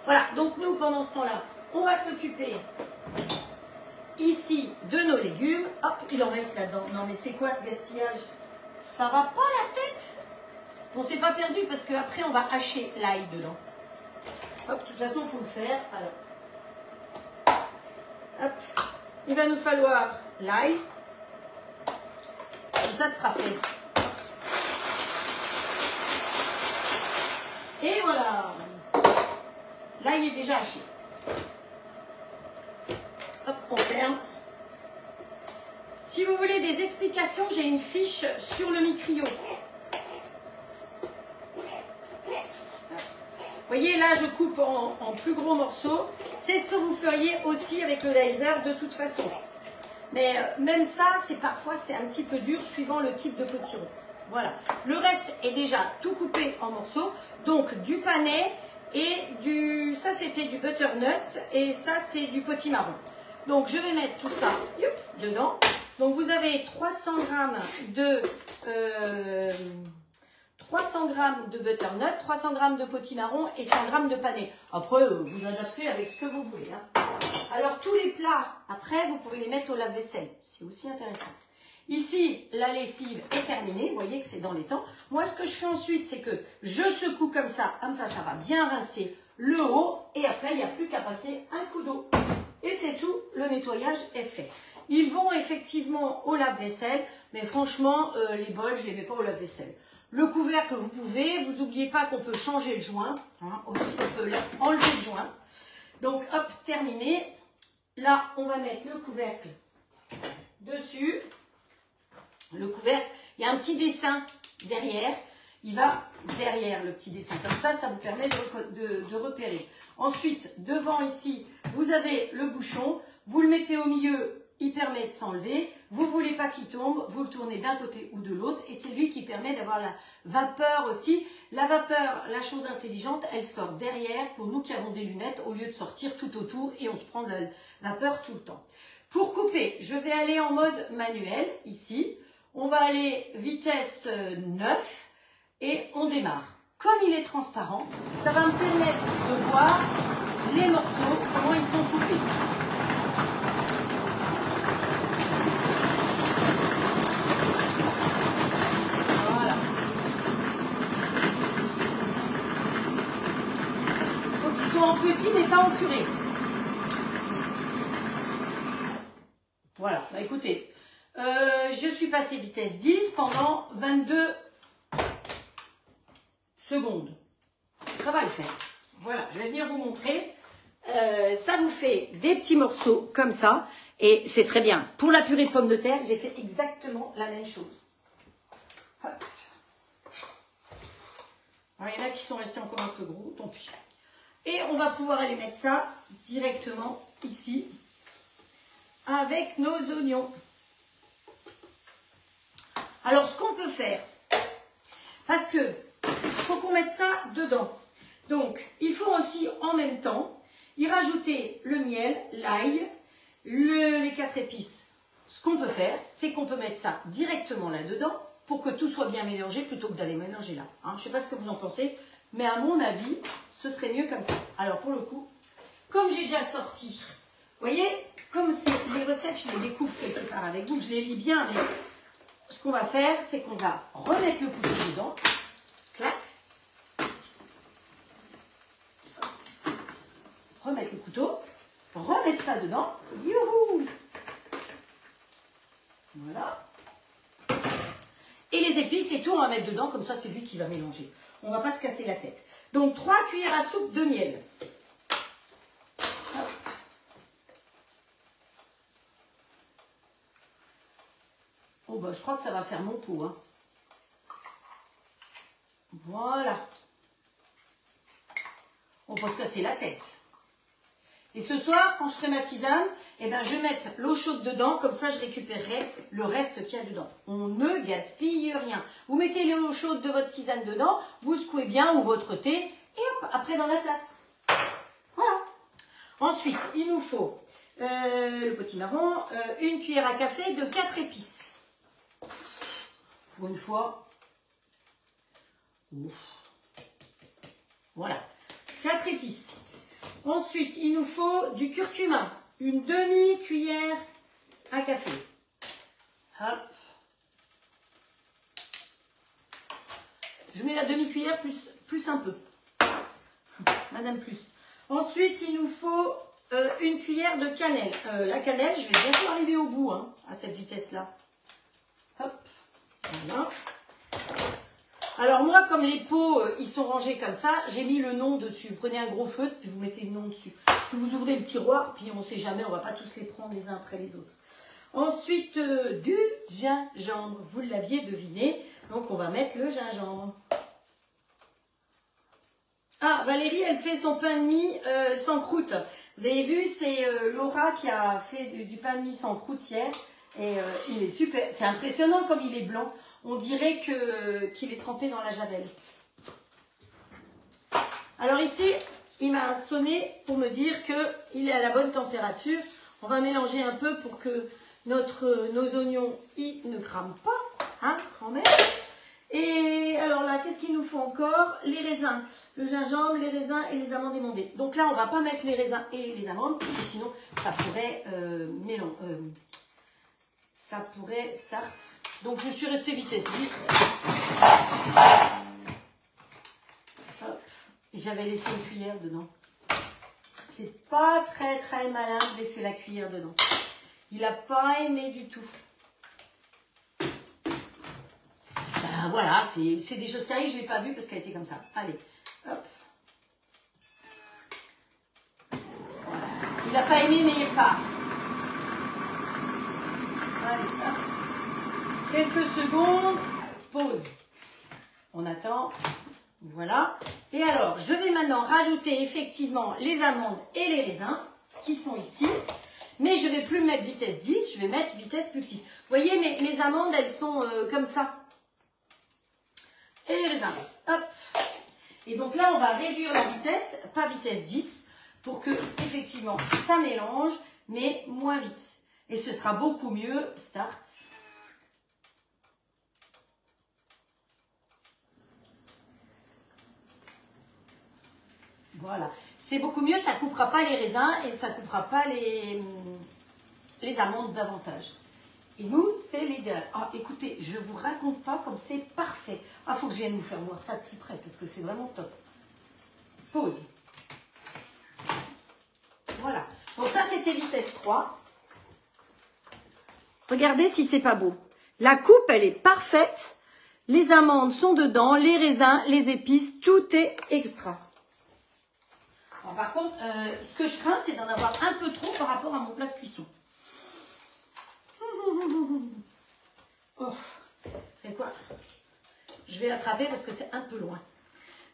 A: Voilà, donc nous, pendant ce temps-là, on va s'occuper ici de nos légumes. Hop, il en reste là-dedans. Non, mais c'est quoi ce gaspillage? Ça va pas la tête? Bon, c'est pas perdu parce qu'après, on va hacher l'ail dedans. Hop, de toute façon, il faut le faire. Alors, hop, il va nous falloir l'ail. Et ça sera fait. Et voilà. L'ail est déjà haché. Hop, on ferme. Si vous voulez des explications, j'ai une fiche sur le Micrio. Vous voyez, là, je coupe en plus gros morceaux. C'est ce que vous feriez aussi avec le laser de toute façon. Mais même ça, parfois, c'est un petit peu dur suivant le type de potiron. Voilà. Le reste est déjà tout coupé en morceaux. Donc, du panais et ça, c'était du butternut et ça, c'est du potimarron. Donc, je vais mettre tout ça dedans. Donc, vous avez 300 g de butternut, 300 g de potimarron et 100 g de panais. Après, vous adaptez avec ce que vous voulez. Hein. Alors, tous les plats, après, vous pouvez les mettre au lave-vaisselle. C'est aussi intéressant. Ici, la lessive est terminée. Vous voyez que c'est dans les temps. Moi, ce que je fais ensuite, c'est que je secoue comme ça. Comme ça, ça va bien rincer le haut. Et après, il n'y a plus qu'à passer un coup d'eau. Et c'est tout. Le nettoyage est fait. Ils vont effectivement au lave-vaisselle. Mais franchement, les bols, je ne les mets pas au lave-vaisselle. Le couvercle, vous pouvez. Vous n'oubliez pas qu'on peut changer le joint. Hein, aussi, on peut enlever le joint. Donc, hop, terminé. Là, on va mettre le couvercle dessus. Le couvercle, il y a un petit dessin derrière. Il va derrière le petit dessin. Comme ça, ça vous permet de repérer. Ensuite, devant ici, vous avez le bouchon. Vous le mettez au milieu, il permet de s'enlever. Vous ne voulez pas qu'il tombe, vous le tournez d'un côté ou de l'autre. Et c'est lui qui permet d'avoir la vapeur aussi. La vapeur, la chose intelligente, elle sort derrière pour nous qui avons des lunettes au lieu de sortir tout autour et on se prend de la vapeur tout le temps. Pour couper, je vais aller en mode manuel ici. On va aller vitesse 9 et on démarre. Comme il est transparent, ça va me permettre de voir les morceaux, comment ils sont coupés. Voilà. Donc ils sont en petit mais pas en purée. Voilà, bah écoutez. Je suis passée vitesse 10 pendant 22 secondes. Ça va le faire. Voilà, je vais venir vous montrer. Ça vous fait des petits morceaux comme ça. Et c'est très bien. Pour la purée de pommes de terre, j'ai fait exactement la même chose. Hop. Alors, il y en a qui sont restés encore un peu gros, tant pis. Et on va pouvoir aller mettre ça directement ici avec nos oignons. Alors, ce qu'on peut faire, parce que il faut qu'on mette ça dedans. Donc, il faut aussi en même temps y rajouter le miel, l'ail, les 4 épices. Ce qu'on peut faire, c'est qu'on peut mettre ça directement là-dedans pour que tout soit bien mélangé plutôt que d'aller mélanger là. Hein, je ne sais pas ce que vous en pensez, mais à mon avis, ce serait mieux comme ça. Alors, pour le coup, comme j'ai déjà sorti, vous voyez, comme les recettes, je les découvre quelque part avec vous, je les lis bien, mais ce qu'on va faire, c'est qu'on va remettre le couteau dedans. Clac. mettre ça dedans. Youhou! Voilà. Et les épices et tout, on va mettre dedans, comme ça c'est lui qui va mélanger. On ne va pas se casser la tête. Donc 3 cuillères à soupe de miel. Hop. Oh bah je crois que ça va faire mon pot. Hein. Voilà. On peut se casser la tête. Et ce soir, quand je ferai ma tisane, eh ben, je vais mettre l'eau chaude dedans, comme ça je récupérerai le reste qu'il y a dedans. On ne gaspille rien. Vous mettez l'eau chaude de votre tisane dedans, vous secouez bien ou votre thé, et hop, après dans la tasse. Voilà. Ensuite, il nous faut le potimarron, une cuillère à café de 4 épices. Pour une fois. Ouf. Voilà. 4 épices. Ensuite, il nous faut du curcuma, une demi-cuillère à café. Hop. Je mets la demi-cuillère plus un peu. Madame plus. Ensuite, il nous faut une cuillère de cannelle. La cannelle, je vais bientôt arriver au bout hein, à cette vitesse-là. Hop. Voilà. Alors moi, comme les pots, ils sont rangés comme ça, j'ai mis le nom dessus. Prenez un gros feutre, puis vous mettez le nom dessus. Parce que vous ouvrez le tiroir, puis on ne sait jamais, on ne va pas tous les prendre les uns après les autres. Ensuite, du gingembre. Vous l'aviez deviné, donc on va mettre le gingembre. Ah, Valérie, elle fait son pain de mie sans croûte. Vous avez vu, c'est Laura qui a fait du pain de mie sans croûte hier. Et il est super, c'est impressionnant comme il est blanc. On dirait qu'il est trempé dans la javel. Alors ici, il m'a sonné pour me dire qu'il est à la bonne température. On va mélanger un peu pour que nos oignons ils ne crament pas, hein, quand même. Et alors là, qu'est-ce qu'il nous faut encore? Les raisins, le gingembre, les raisins et les amandes émondées. Donc là, on ne va pas mettre les raisins et les amandes, parce que sinon, ça pourrait ça pourrait start. Donc je suis restée vitesse 10. Hop. J'avais laissé une cuillère dedans. C'est pas très très malin de laisser la cuillère dedans. Il n'a pas aimé du tout. Ben voilà, c'est des choses qui arrivent, je ne l'ai pas vu parce qu'elle était comme ça. Allez, hop. Voilà. Il n'a pas aimé, mais il part. Allez, hop. Quelques secondes, pause. On attend, voilà. Et alors, je vais maintenant rajouter effectivement les amandes et les raisins qui sont ici. Mais je ne vais plus mettre vitesse 10, je vais mettre vitesse plus petite. Vous voyez, mes amandes, elles sont comme ça. Et les raisins, hop. Et donc là, on va réduire la vitesse, pas vitesse 10, pour que effectivement ça mélange, mais moins vite. Et ce sera beaucoup mieux. Start. Voilà. C'est beaucoup mieux, ça ne coupera pas les raisins et ça ne coupera pas les amandes davantage. Et nous, c'est l'idéal. Ah, écoutez, je ne vous raconte pas comme c'est parfait. Ah, il faut que je vienne vous faire voir ça de plus près parce que c'est vraiment top. Pause. Voilà. Donc ça, c'était vitesse 3. Regardez si c'est pas beau. La coupe, elle est parfaite. Les amandes sont dedans, les raisins, les épices, tout est extra. Alors, par contre, ce que je crains, c'est d'en avoir un peu trop par rapport à mon plat de cuisson. Oh, c'est quoi? Je vais l'attraper parce que c'est un peu loin.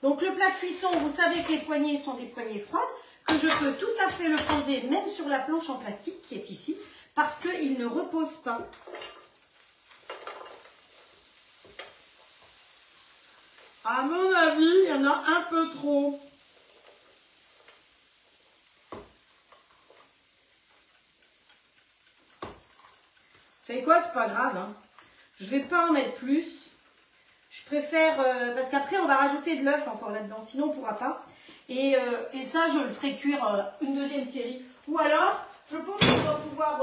A: Donc le plat de cuisson, vous savez que les poignées sont des poignées froides, que je peux tout à fait le poser même sur la planche en plastique qui est ici, parce qu'il ne repose pas. À mon avis, il y en a un peu trop. Vous savez quoi, c'est pas grave, hein. Je vais pas en mettre plus. Je préfère, parce qu'après on va rajouter de l'œuf encore là-dedans, sinon on ne pourra pas. Et ça, je le ferai cuire une deuxième série. Ou alors, je pense qu'on va pouvoir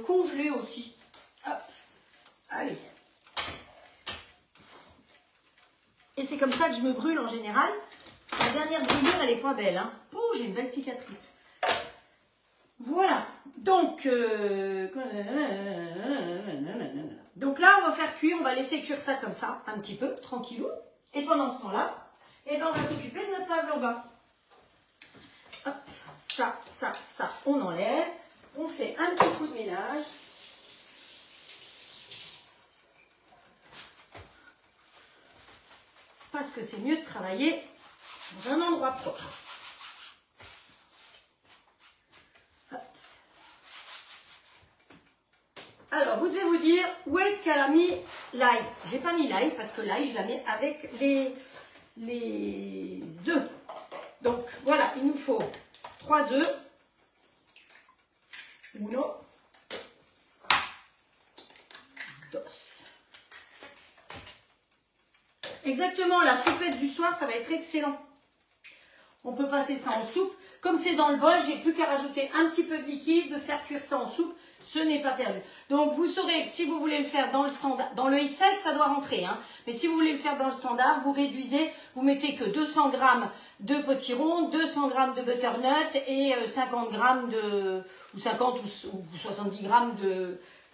A: congeler aussi. Hop, allez. Et c'est comme ça que je me brûle en général. La dernière brûlure, elle n'est pas belle, hein. Oh, j'ai une belle cicatrice. Voilà. Donc là, on va faire cuire, on va laisser cuire ça comme ça, un petit peu, tranquillou. Et pendant ce temps-là, eh ben, on va s'occuper de notre pavlova. Hop, ça, on enlève. On fait un petit coup de ménage. Parce que c'est mieux de travailler dans un endroit propre. Hop. Alors, vous devez vous dire, où est-ce qu'elle a mis l'ail? J'ai pas mis l'ail parce que l'ail, je la mets avec les œufs. Donc, voilà, il nous faut 3 œufs. Uno. Dos. Exactement, la soupette du soir, ça va être excellent. On peut passer ça en soupe. Comme c'est dans le bol, j'ai plus qu'à rajouter un petit peu de liquide, de faire cuire ça en soupe. Ce n'est pas perdu. Donc, vous saurez que si vous voulez le faire dans le standard, dans le XL, ça doit rentrer. Hein. Mais si vous voulez le faire dans le standard, vous réduisez, vous mettez que 200 g de potiron, 200 g de butternut et 50 g de, ou 50 ou 70 g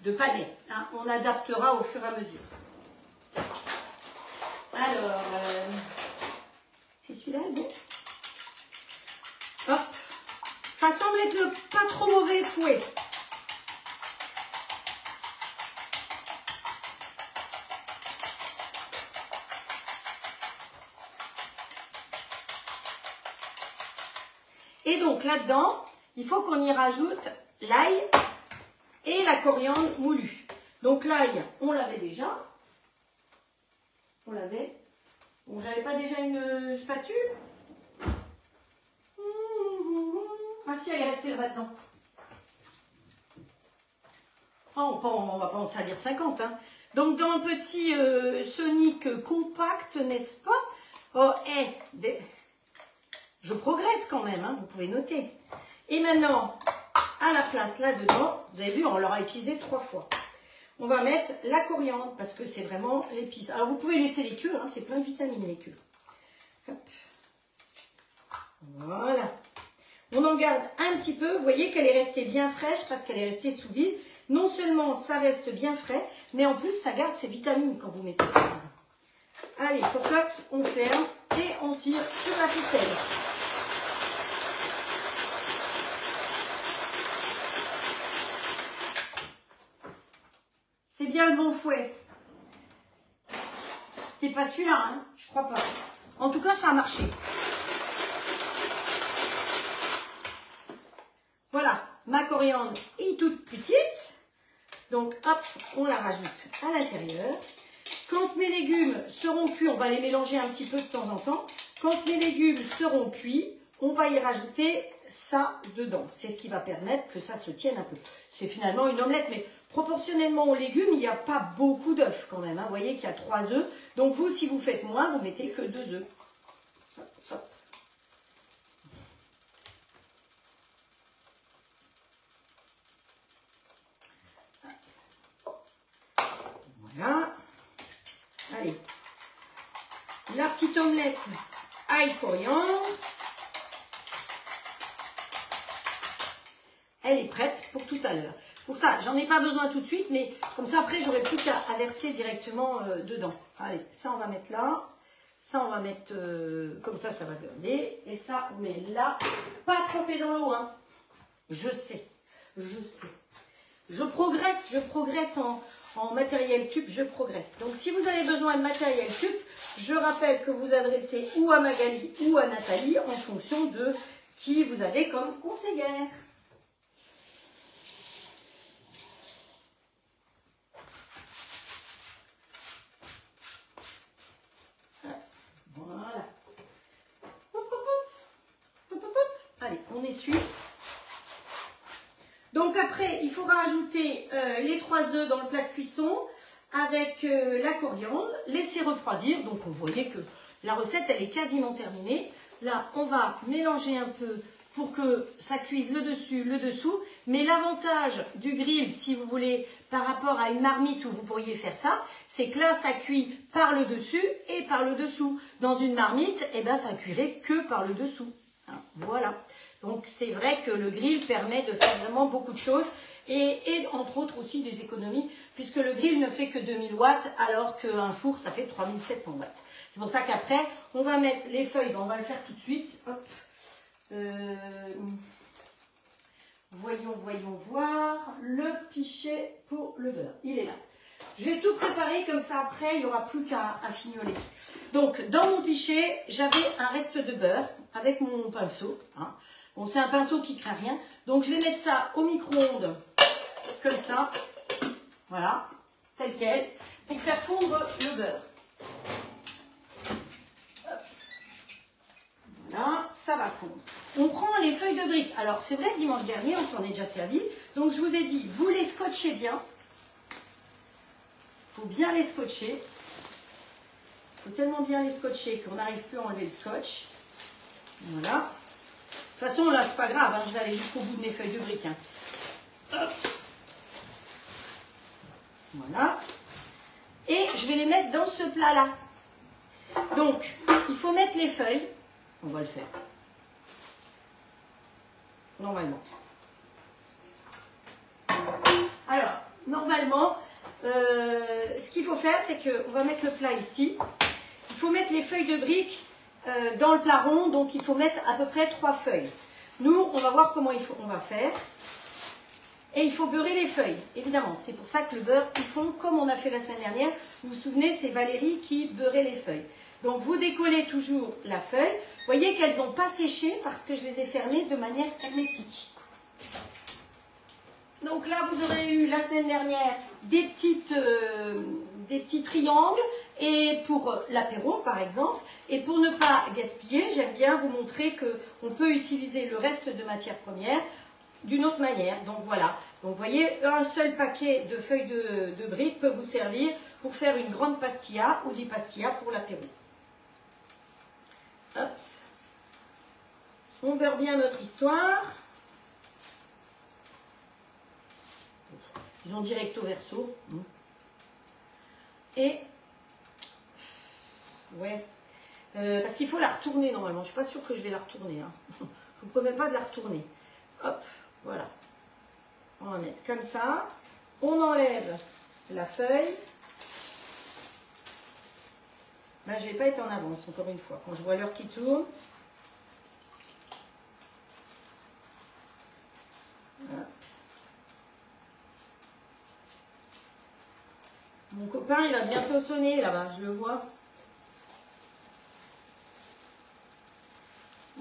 A: de panais. Hein. On adaptera au fur et à mesure. Alors, c'est celui-là, bon. Hop. Ça semble être le pas trop mauvais fouet. Et donc là-dedans, il faut qu'on y rajoute l'ail et la coriandre moulue. Donc l'ail, on l'avait déjà. On l'avait. Bon, j'avais pas déjà une spatule. Ah si, elle est restée là-dedans. Oh, on va pas en salir 50. Hein. Donc dans un petit Sonic compact, n'est-ce pas? Oh, je progresse quand même, hein, vous pouvez noter. Et maintenant, à la place là-dedans, vous avez vu, on l'aura utilisé 3 fois. On va mettre la coriandre, parce que c'est vraiment l'épice. Alors vous pouvez laisser les queues, hein, c'est plein de vitamines les queues. Hop. Voilà. On en garde un petit peu. Vous voyez qu'elle est restée bien fraîche parce qu'elle est restée sous vide. Non seulement ça reste bien frais, mais en plus ça garde ses vitamines quand vous mettez ça. Allez, cocotte, on ferme et on tire sur la ficelle. C'est bien le bon fouet. C'était pas celui-là, hein, je crois pas. En tout cas, ça a marché. Voilà, ma coriandre est toute petite. Donc, hop, on la rajoute à l'intérieur. Quand mes légumes seront cuits, on va les mélanger un petit peu de temps en temps. Quand mes légumes seront cuits, on va y rajouter ça dedans. C'est ce qui va permettre que ça se tienne un peu. C'est finalement une omelette, mais proportionnellement aux légumes, il n'y a pas beaucoup d'œufs quand même. Hein. Vous voyez qu'il y a 3 œufs. Donc vous, si vous faites moins, vous mettez que 2 œufs. Hop, hop. Voilà. Allez. La petite omelette ail coriandre. Elle est prête pour tout à l'heure. Pour ça, j'en ai pas besoin tout de suite, mais comme ça, après, j'aurai plus qu'à verser directement dedans. Allez, ça, on va mettre là. Ça, on va mettre comme ça, ça va garder. Et ça, on met là. Pas tremper dans l'eau, hein. Je sais, je sais. Je progresse en matériel tube, je progresse. Donc, si vous avez besoin de matériel tube, je rappelle que vous adressez ou à Magali ou à Nathalie en fonction de qui vous avez comme conseillère. Voilà. Hop, hop, hop. Hop, hop, hop. Allez, on essuie. Donc après, il faudra ajouter les 3 œufs dans le plat de cuisson avec la coriandre, laisser refroidir. Donc vous voyez que la recette, elle est quasiment terminée. Là, on va mélanger un peu pour que ça cuise le dessus, le dessous. Mais l'avantage du grill, si vous voulez, par rapport à une marmite où vous pourriez faire ça, c'est que là, ça cuit par le dessus et par le dessous. Dans une marmite, eh ben, ça cuirait que par le dessous. Hein, voilà. Donc c'est vrai que le grill permet de faire vraiment beaucoup de choses et entre autres aussi des économies puisque le grill ne fait que 2000 watts alors qu'un four ça fait 3700 watts. C'est pour ça qu'après on va mettre les feuilles, on va le faire tout de suite. Hop. Voyons voir le pichet pour le beurre. Il est là. Je vais tout préparer comme ça après il n'y aura plus qu'à fignoler. Donc dans mon pichet j'avais un reste de beurre avec mon pinceau. Hein. Bon c'est un pinceau qui ne craint rien. Donc je vais mettre ça au micro-ondes comme ça. Voilà, tel quel. Pour faire fondre le beurre. Hop. Voilà, ça va fondre. On prend les feuilles de briques. Alors c'est vrai dimanche dernier on s'en est déjà servi. Donc je vous ai dit vous les scotchez bien. Il faut bien les scotcher. Il faut tellement bien les scotcher qu'on n'arrive plus à enlever le scotch. Voilà. De toute façon, là, c'est pas grave. Hein, je vais aller jusqu'au bout de mes feuilles de briques. Hein. Hop. Voilà. Et je vais les mettre dans ce plat-là. Donc, il faut mettre les feuilles. On va le faire. Normalement. Alors, normalement... ce qu'il faut faire, c'est qu'on va mettre le plat ici. Il faut mettre les feuilles de briques dans le plat rond, donc il faut mettre à peu près 3 feuilles. Nous, on va voir comment on va faire. Et il faut beurrer les feuilles, évidemment. C'est pour ça que le beurre, ils font comme on a fait la semaine dernière. Vous vous souvenez, c'est Valérie qui beurrait les feuilles. Donc vous décollez toujours la feuille. Vous voyez qu'elles n'ont pas séché parce que je les ai fermées de manière hermétique. Donc là, vous aurez eu la semaine dernière des petits triangles et pour l'apéro par exemple. Et pour ne pas gaspiller, j'aime bien vous montrer qu'on peut utiliser le reste de matière première d'une autre manière. Donc voilà. Donc vous voyez, un seul paquet de feuilles de briques peut vous servir pour faire une grande pastilla ou des pastillas pour l'apéro. Hop. On beurre bien notre histoire. Ils ont recto verso. Et, ouais, parce qu'il faut la retourner normalement. Je ne suis pas sûre que je vais la retourner. Hein. Je ne vous promets pas de la retourner. Hop, voilà. On va mettre comme ça. On enlève la feuille. Ben, je ne vais pas être en avance, encore une fois. Quand je vois l'heure qui tourne. Hop. Mon copain, il va bientôt sonner là-bas, je le vois.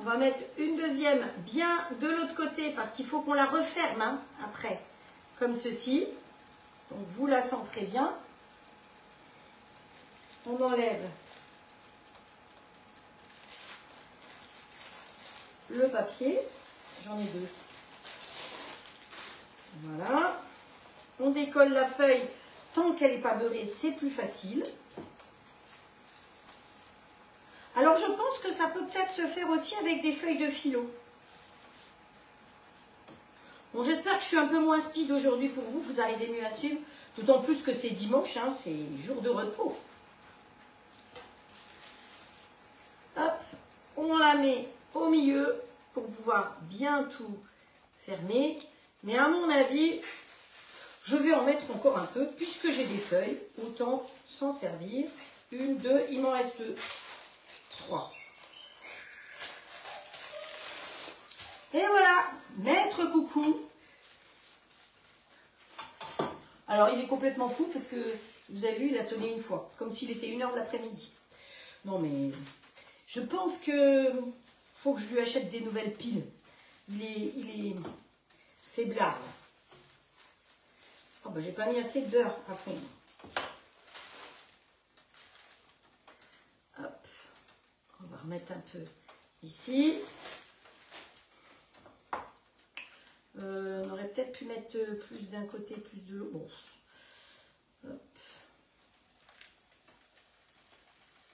A: On va mettre une deuxième bien de l'autre côté parce qu'il faut qu'on la referme hein, après, comme ceci. Donc vous la centrez bien. On enlève le papier. J'en ai 2. Voilà. On décolle la feuille. Tant qu'elle n'est pas beurrée, c'est plus facile. Alors, je pense que ça peut peut-être se faire aussi avec des feuilles de philo. Bon, j'espère que je suis un peu moins speed aujourd'hui pour vous, que vous arrivez mieux à suivre. D'autant plus que c'est dimanche, hein, c'est jour de repos. Hop, on la met au milieu pour pouvoir bien tout fermer. Mais à mon avis... je vais en mettre encore un peu, puisque j'ai des feuilles, autant s'en servir. 1, 2, il m'en reste 3. Et voilà, maître coucou. Alors, il est complètement fou, parce que, vous avez vu, il a sonné une fois, comme s'il était 1h de l'après-midi. Non, mais, je pense que faut que je lui achète des nouvelles piles. Il est faiblard. Oh ben, j'ai pas mis assez de beurre à fondre. Hop. On va remettre un peu ici. On aurait peut-être pu mettre plus d'un côté, plus de l'eau. Bon. Hop.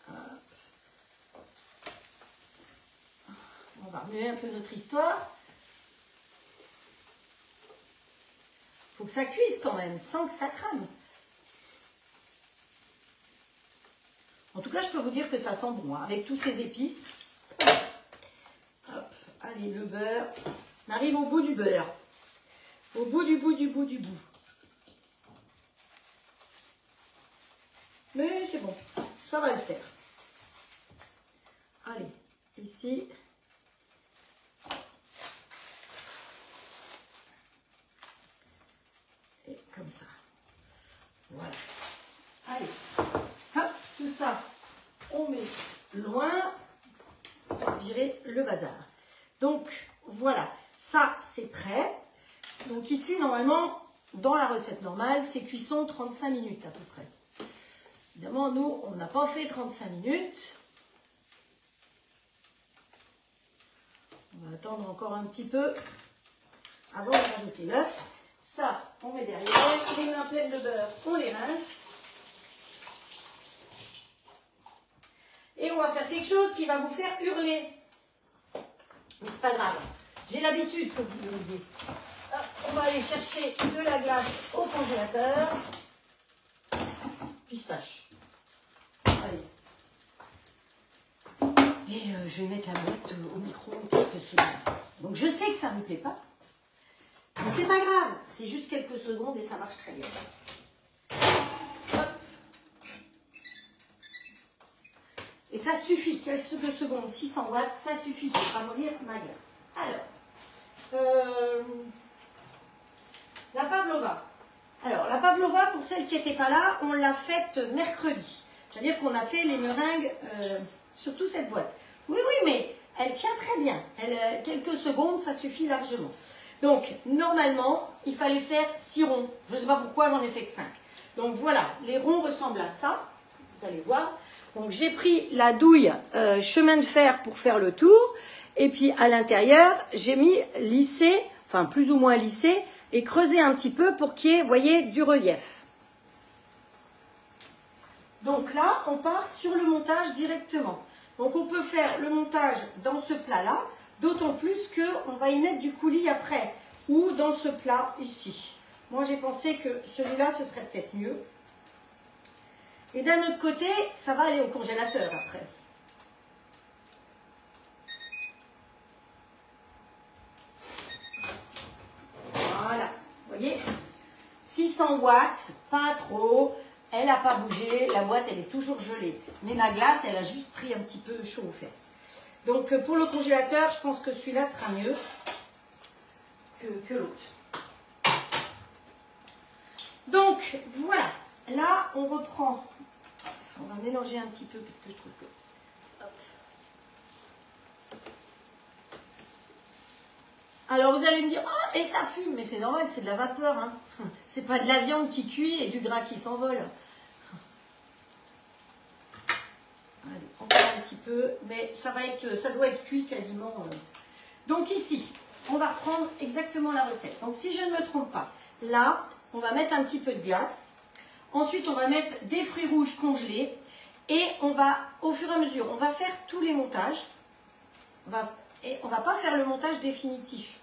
A: Hop. On va remuer un peu notre histoire. Faut que ça cuise quand même, sans que ça crame. En tout cas, je peux vous dire que ça sent bon. Hein. Avec tous ces épices, c'est pas mal. Hop, allez. Allez, le beurre. On arrive au bout du beurre. Au bout du bout du bout du bout. Mais c'est bon, ça va le faire. Allez, ici. Et comme ça. Voilà. Allez, hop, tout ça, on met loin. On va virer le bazar. Donc, voilà. Ça, c'est prêt. Donc ici, normalement, dans la recette normale, c'est cuisson 35 minutes à peu près. Évidemment, nous, on n'a pas fait 35 minutes. On va attendre encore un petit peu avant de rajouter l'œuf. Ça, on met derrière. Les mains pleines de beurre, on les rince. Et on va faire quelque chose qui va vous faire hurler. Mais c'est pas grave. J'ai l'habitude que vous hurliez. On va aller chercher de la glace au congélateur. Pistache. Allez. Et je vais mettre la boîte au micro quelques secondes. Donc je sais que ça ne vous plaît pas. Mais c'est pas grave. C'est juste quelques secondes et ça marche très bien. Hop. Et ça suffit. Quelques secondes, 600 watts, ça suffit pour ramollir ma glace. Alors. La pavlova. Alors, la pavlova, pour celles qui n'étaient pas là, on l'a faite mercredi. C'est-à-dire qu'on a fait les meringues sur toute cette boîte. Oui, oui, mais elle tient très bien. Quelques secondes, ça suffit largement. Donc, normalement, il fallait faire 6 ronds. Je ne sais pas pourquoi, j'en ai fait que 5. Donc, voilà, les ronds ressemblent à ça. Vous allez voir. Donc, j'ai pris la douille chemin de fer pour faire le tour. Et puis, à l'intérieur, j'ai mis lissé, enfin, plus ou moins lissé, et creuser un petit peu pour qu'il y ait, vous voyez, du relief. Donc là, on part sur le montage directement. Donc on peut faire le montage dans ce plat-là, d'autant plus qu'on va y mettre du coulis après, ou dans ce plat ici. Moi, j'ai pensé que celui-là, ce serait peut-être mieux. Et d'un autre côté, ça va aller au congélateur après. Voilà, vous voyez, 600 watts, pas trop, elle n'a pas bougé, la boîte elle est toujours gelée. Mais ma glace, elle a juste pris un petit peu chaud aux fesses. Donc pour le congélateur, je pense que celui-là sera mieux que l'autre. Donc voilà, là on reprend, on va mélanger un petit peu parce que je trouve que... Hop. Alors vous allez me dire, oh, et ça fume, mais c'est normal, c'est de la vapeur. Hein. C'est pas de la viande qui cuit et du gras qui s'envole. Allez, encore un petit peu, mais ça doit être cuit quasiment. Donc ici, on va reprendre exactement la recette. Donc si je ne me trompe pas, là, on va mettre un petit peu de glace. Ensuite, on va mettre des fruits rouges congelés. Et on va, au fur et à mesure, on va faire tous les montages. Et on ne va pas faire le montage définitif.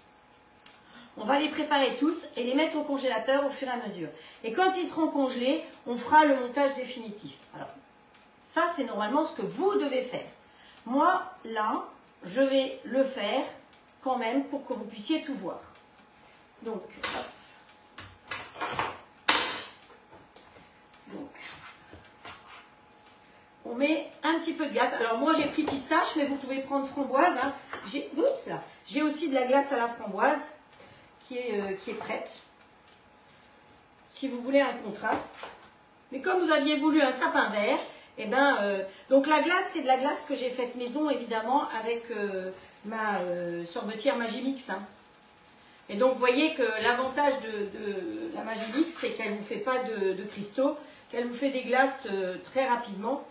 A: On va les préparer tous et les mettre au congélateur au fur et à mesure. Et quand ils seront congelés, on fera le montage définitif. Alors, ça, c'est normalement ce que vous devez faire. Moi, là, je vais le faire quand même pour que vous puissiez tout voir. Donc, hop. Donc, on met un petit peu de glace. Alors, moi, j'ai pris pistache, mais vous pouvez prendre framboise. Hein. J'ai aussi de la glace à la framboise qui est prête. Si vous voulez un contraste. Mais comme vous aviez voulu un sapin vert, et donc la glace, c'est de la glace que j'ai faite maison, évidemment, avec ma sorbetière Magimix. Hein. Et donc, vous voyez que l'avantage de la Magimix, c'est qu'elle ne vous fait pas de cristaux, qu'elle vous fait des glaces très rapidement.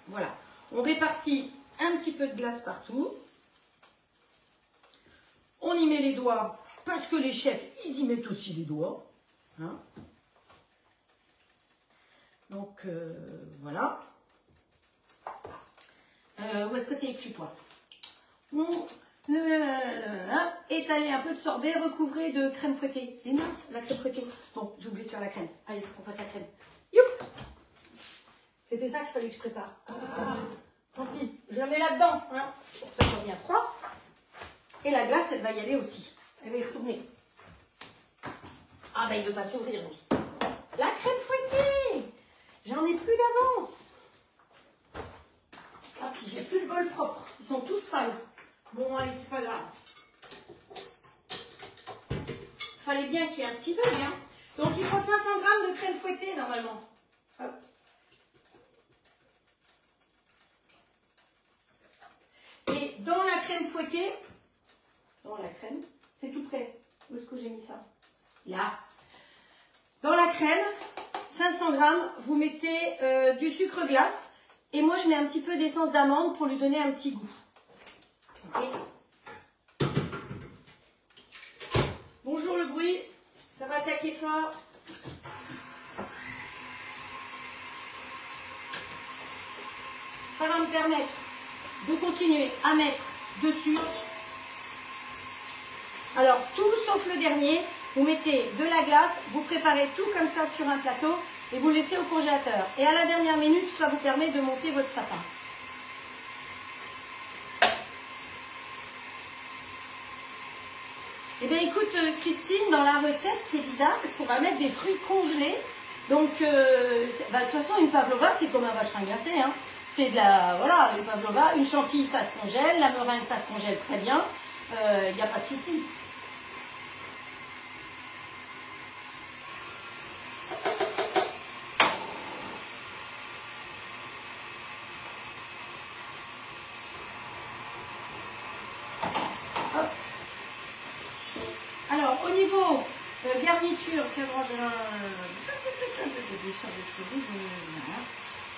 A: Voilà. On répartit un petit peu de glace partout. On y met les doigts, parce que les chefs, ils y mettent aussi les doigts. Hein. Donc, voilà. Où est-ce que tu as écrit, toi? Étaler un peu de sorbet, recouvré de crème fouettée. Et mince, la crème fouettée. Bon, j'ai oublié de faire la crème. Allez, il faut qu'on fasse la crème. Youp! C'était ça qu'il fallait que je prépare. Tant pis, je la mets là-dedans, hein, pour que ça soit bien froid. Et la glace, elle va y aller aussi. Elle va y retourner. Ah ben, il ne veut pas s'ouvrir, lui. La crème fouettée! J'en ai plus d'avance. Ah, puis j'ai plus le bol propre. Ils sont tous sales. Bon, allez, c'est pas grave. Fallait bien qu'il y ait un petit bug, hein. Donc, il faut 500 g de crème fouettée, normalement. Hop. Et dans la crème fouettée, dans la crème, c'est tout prêt. Où est-ce que j'ai mis ça? Là. Dans la crème, 500 g, vous mettez du sucre glace. Et moi, je mets un petit peu d'essence d'amande pour lui donner un petit goût. Ok. Bonjour le bruit. Ça va attaquer fort. Ça va me permettre de continuer à mettre dessus. Alors, tout sauf le dernier. Vous mettez de la glace, vous préparez tout comme ça sur un plateau et vous laissez au congélateur. Et à la dernière minute, ça vous permet de monter votre sapin. Eh bien, écoute, Christine, dans la recette, c'est bizarre parce qu'on va mettre des fruits congelés. Donc, de toute façon, une pavlova, c'est comme un vacherin glacé. Hein. C'est de la, voilà, une pavlova, une chantilly, ça se congèle, la meringue, ça se congèle très bien. Il n'y a pas de souci. Alors, au niveau garniture,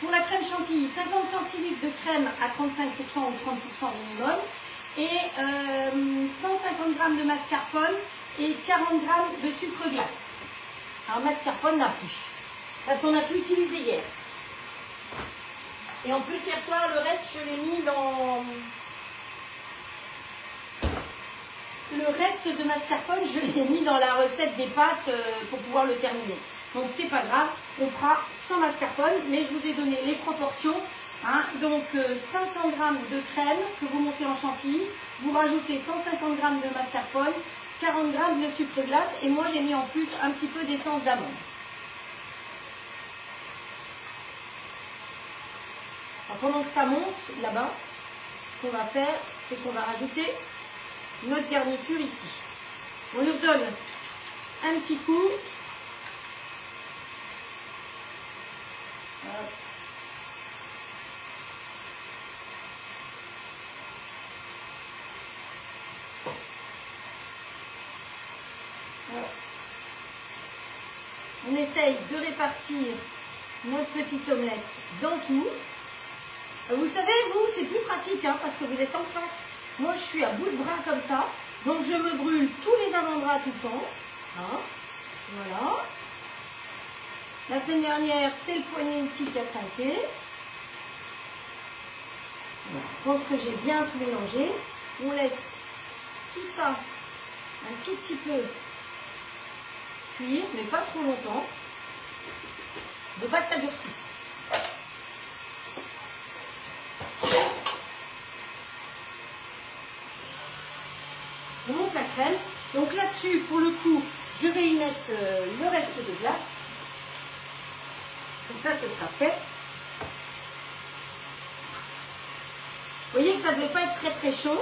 A: pour la crème chantilly, 50 centilitres de crème à 35% ou 30% minimum et 150 g de mascarpone et 40 g de sucre glace. Alors, mascarpone n'a plus, parce qu'on a tout utilisé hier. Et en plus, hier soir, le reste, je l'ai mis dans... Le reste de mascarpone, je l'ai mis dans la recette des pâtes pour pouvoir le terminer. Donc, c'est pas grave, on fera sans mascarpone, mais je vous ai donné les proportions. Hein. Donc, 500 g de crème que vous montez en chantilly, vous rajoutez 150 g de mascarpone, 40 g de sucre glace, et moi, j'ai mis en plus un petit peu d'essence d'amande. Pendant que ça monte là-bas, ce qu'on va faire, c'est qu'on va rajouter notre garniture ici. On lui redonne un petit coup. Hop. Hop. On essaye de répartir notre petite omelette dans tout. Vous savez, vous, c'est plus pratique hein, parce que vous êtes en face. Moi, je suis à bout de bras comme ça. Donc, je me brûle tous les avant-bras tout le temps. Hein, voilà. La semaine dernière, c'est le poignet ici qui a trinqué. Voilà, je pense que j'ai bien tout mélangé. On laisse tout ça un tout petit peu cuire, mais pas trop longtemps. Il ne faut pas que ça durcisse. On monte la crème. Donc là-dessus, pour le coup, je vais y mettre le reste de glace. Comme ça, ce sera fait. Vous voyez que ça ne devait pas être très très chaud.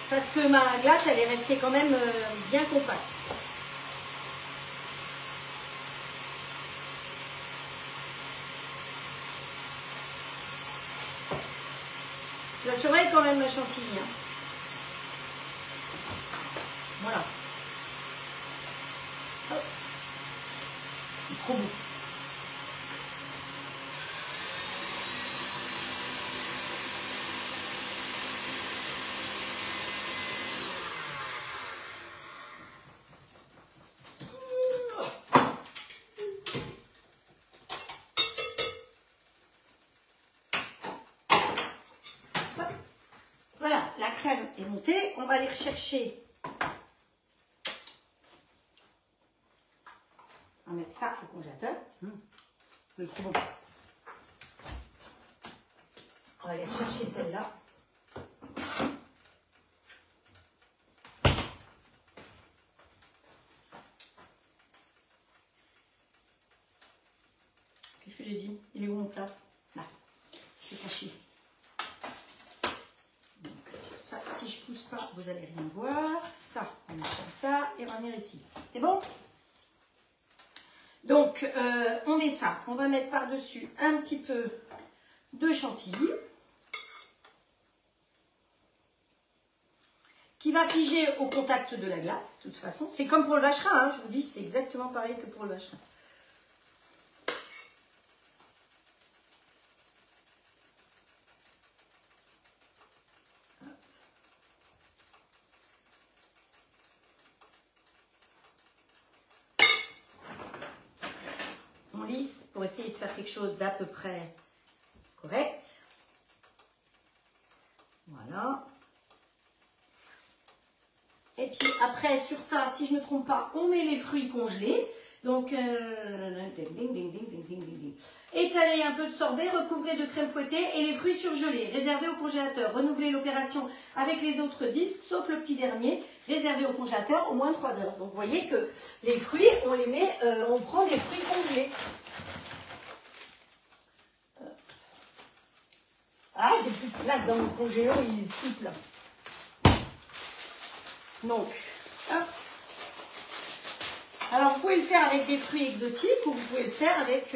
A: Parce que ma glace, elle est restée quand même bien compacte. Je la surveille quand même, ma chantilly. Hein. Voilà. Hop. C'est trop beau. Voilà, la crème est montée. On va aller rechercher. On va mettre ça au congélateur. C'est trop bon. On va aller chercher celle-là. Qu'est-ce que j'ai dit? Il est où mon plat? Là. C'est caché. Donc, ça, si je ne pousse pas, vous n'allez rien voir. Ça, on met comme ça et on va venir ici. C'est bon? Donc, on met ça. On va mettre par-dessus un petit peu de chantilly qui va figer au contact de la glace. De toute façon, c'est comme pour le vacherin. Hein, je vous dis, c'est exactement pareil que pour le vacherin. On lisse pour essayer de faire quelque chose d'à peu près correct. Voilà. Et puis après, sur ça, si je ne me trompe pas, on met les fruits congelés. Donc, étaler un peu de sorbet, recouvrer de crème fouettée et les fruits surgelés, réservés au congélateur. Renouveler l'opération avec les autres disques, sauf le petit dernier, réservé au congélateur au moins 3 heures. Donc, vous voyez que les fruits, on les met, on prend des fruits congelés. Ah, j'ai plus de place dans mon congélo, il est tout plein. Donc, hop. Alors, vous pouvez le faire avec des fruits exotiques ou vous pouvez le faire avec...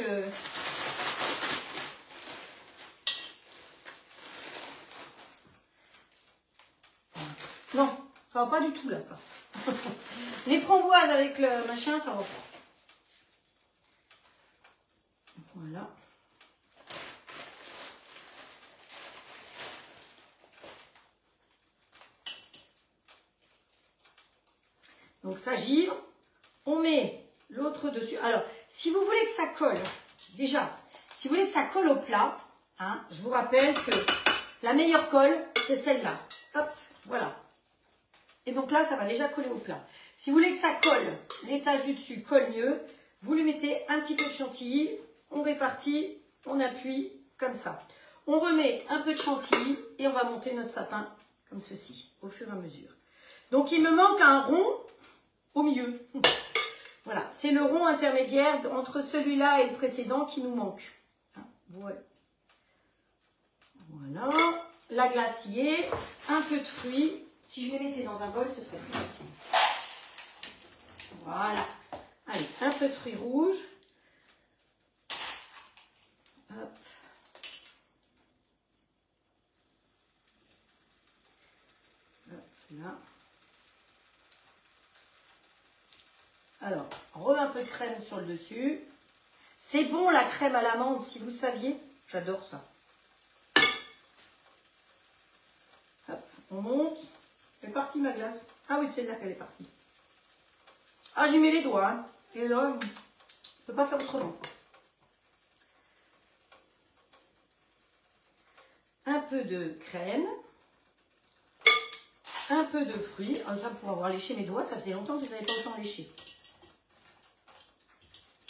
A: Non, ça va pas du tout là, ça. Les framboises avec le machin, ça va pas. Voilà. Donc, ça givre. On met l'autre dessus. Alors, si vous voulez que ça colle, déjà, si vous voulez que ça colle au plat, hein, je vous rappelle que la meilleure colle, c'est celle-là. Hop, voilà. Et donc là, ça va déjà coller au plat. Si vous voulez que ça colle, l'étage du dessus colle mieux, vous lui mettez un petit peu de chantilly, on répartit, on appuie, comme ça. On remet un peu de chantilly et on va monter notre sapin comme ceci, au fur et à mesure. Donc, il me manque un rond au milieu. Voilà, c'est le rond intermédiaire entre celui-là et le précédent qui nous manque. Ouais. Voilà, la glace y est, un peu de fruits. Si je les mettais dans un bol, ce serait plus facile. Voilà. Allez, un peu de fruits rouges. Hop. Hop, là. Alors, un peu de crème sur le dessus. C'est bon la crème à l'amande, si vous saviez. J'adore ça. Hop, on monte. Elle est partie ma glace. Ah oui, c'est là qu'elle est partie. Ah, j'y mets les doigts. Hein. Et là, je ne peux pas faire autrement. Un peu de crème. Un peu de fruits. Ah, ça, pour avoir léché mes doigts, ça faisait longtemps que je n'avais pas autant léché.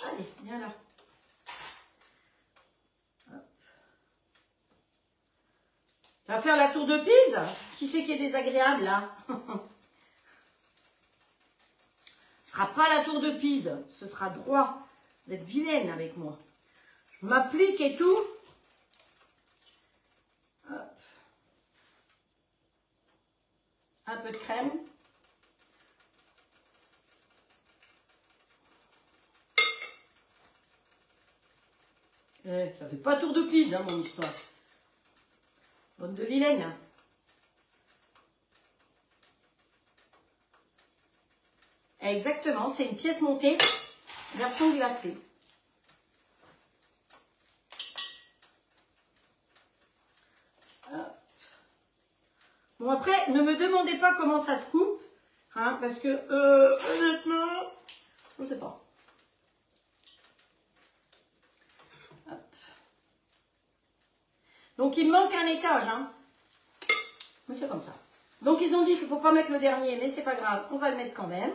A: Allez, viens là. Hop. Ça va faire la tour de Pise. Qui c'est qui est désagréable là? Ce sera pas la tour de Pise, ce sera droit. Vous êtes vilaine avec moi. Je m'applique et tout. Hop. Un peu de crème. Ça fait pas tour de Pise, hein, mon histoire. Bonne de vilaine. Exactement, c'est une pièce montée, version glacée. Bon, après, ne me demandez pas comment ça se coupe, hein, parce que, honnêtement, je ne sais pas. Hop. Donc, il me manque un étage, hein. Mais c'est comme ça. Donc, ils ont dit qu'il ne faut pas mettre le dernier, mais c'est pas grave, on va le mettre quand même.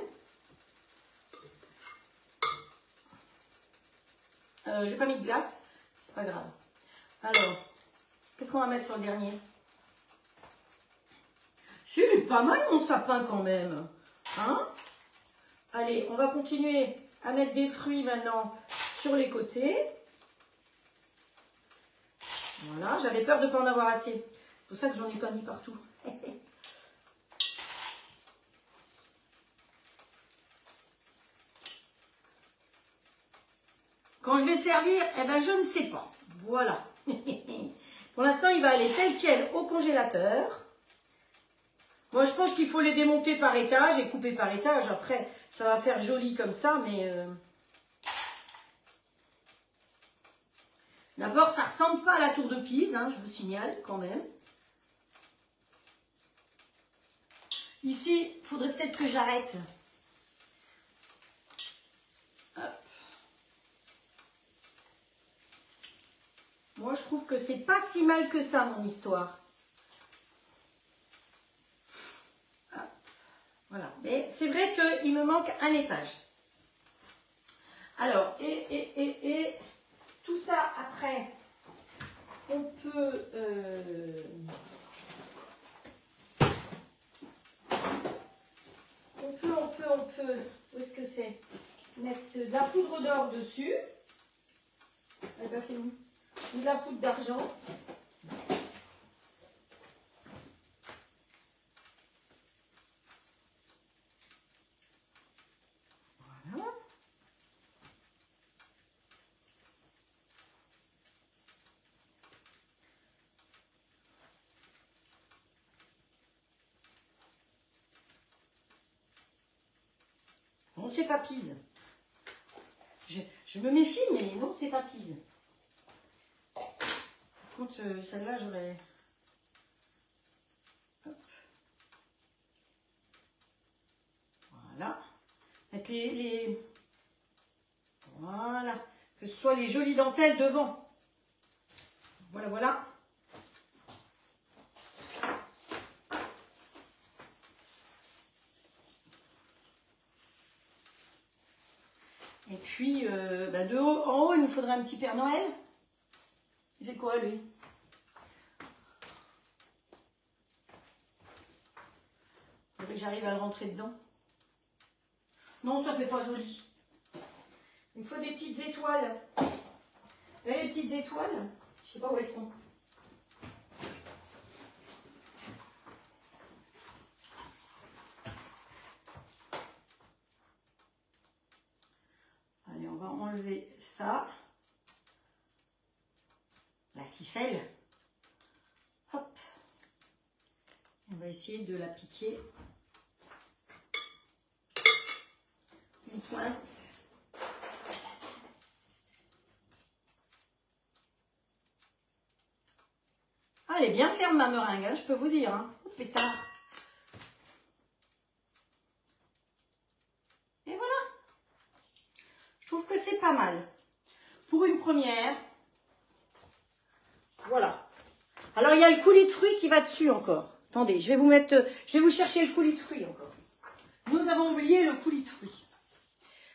A: J'ai pas mis de glace, c'est pas grave. Alors, Qu'est-ce qu'on va mettre sur le dernier? Si, il est pas mal mon sapin quand même. Hein? Allez, on va continuer à mettre des fruits maintenant sur les côtés. Voilà, j'avais peur de ne pas en avoir assez. C'est pour ça que j'en ai pas mis partout. Quand je vais servir, eh ben je ne sais pas. Voilà. Pour l'instant, il va aller tel quel au congélateur. Moi, je pense qu'il faut les démonter par étage et couper par étage. Après, ça va faire joli comme ça, mais... D'abord, ça ne ressemble pas à la tour de Pise, hein, je vous signale quand même. Ici, il faudrait peut-être que j'arrête. Hop. Moi, je trouve que c'est pas si mal que ça, mon histoire. Hop. Voilà. Mais c'est vrai qu'il me manque un étage. Alors, tout ça, après, on peut... On peut, où est-ce que c'est? Mettre de la poudre d'or dessus. Elle est passée où? Ou de la poudre d'argent. Voilà. Non, c'est pas Pise. Je me méfie, mais non, c'est pas Pise. Par contre, celle-là, j'aurais... Voilà. Avec Voilà. Que ce soit les jolies dentelles devant. Voilà, voilà. Et puis, de haut, en haut, il nous faudrait un petit Père Noël. Il fait quoi, lui? Il faudrait que j'arrive à le rentrer dedans. Non, ça fait pas joli. Il me faut des petites étoiles. Vous voyez les petites étoiles? Je sais pas où elles sont. Allez, on va enlever ça. La siffelle. Hop. On va essayer de l'appliquer. Une pointe. Ah, elle est bien ferme ma meringue, hein, je peux vous dire. Hein. Pétard. Et voilà. Je trouve que c'est pas mal. Pour une première. Voilà. Alors, il y a le coulis de fruits qui va dessus encore. Attendez, je vais vous chercher le coulis de fruits encore. Nous avons oublié le coulis de fruits.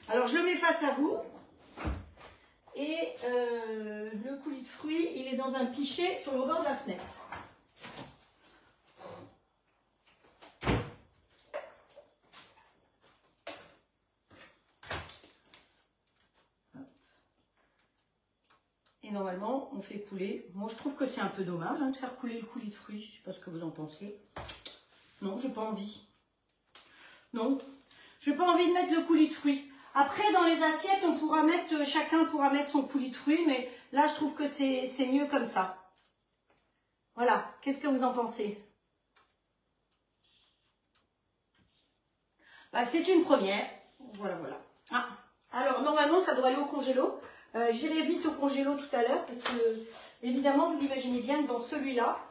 A: Alors, je le mets face à vous. Et le coulis de fruits, il est dans un pichet sur le rebord de la fenêtre. Et normalement, on fait couler. Moi, je trouve que c'est un peu dommage de faire couler le coulis de fruits. Je ne sais pas ce que vous en pensez. Non, j'ai pas envie. Non, j'ai pas envie de mettre le coulis de fruits. Après, dans les assiettes, on pourra mettre, chacun pourra mettre son coulis de fruits, mais là, je trouve que c'est mieux comme ça. Voilà, qu'est-ce que vous en pensez? Bah, c'est une première. Voilà, voilà. Ah, alors, normalement, ça doit aller au congélo. J'irai vite au congélo tout à l'heure, parce que, évidemment, vous imaginez bien que dans celui-là,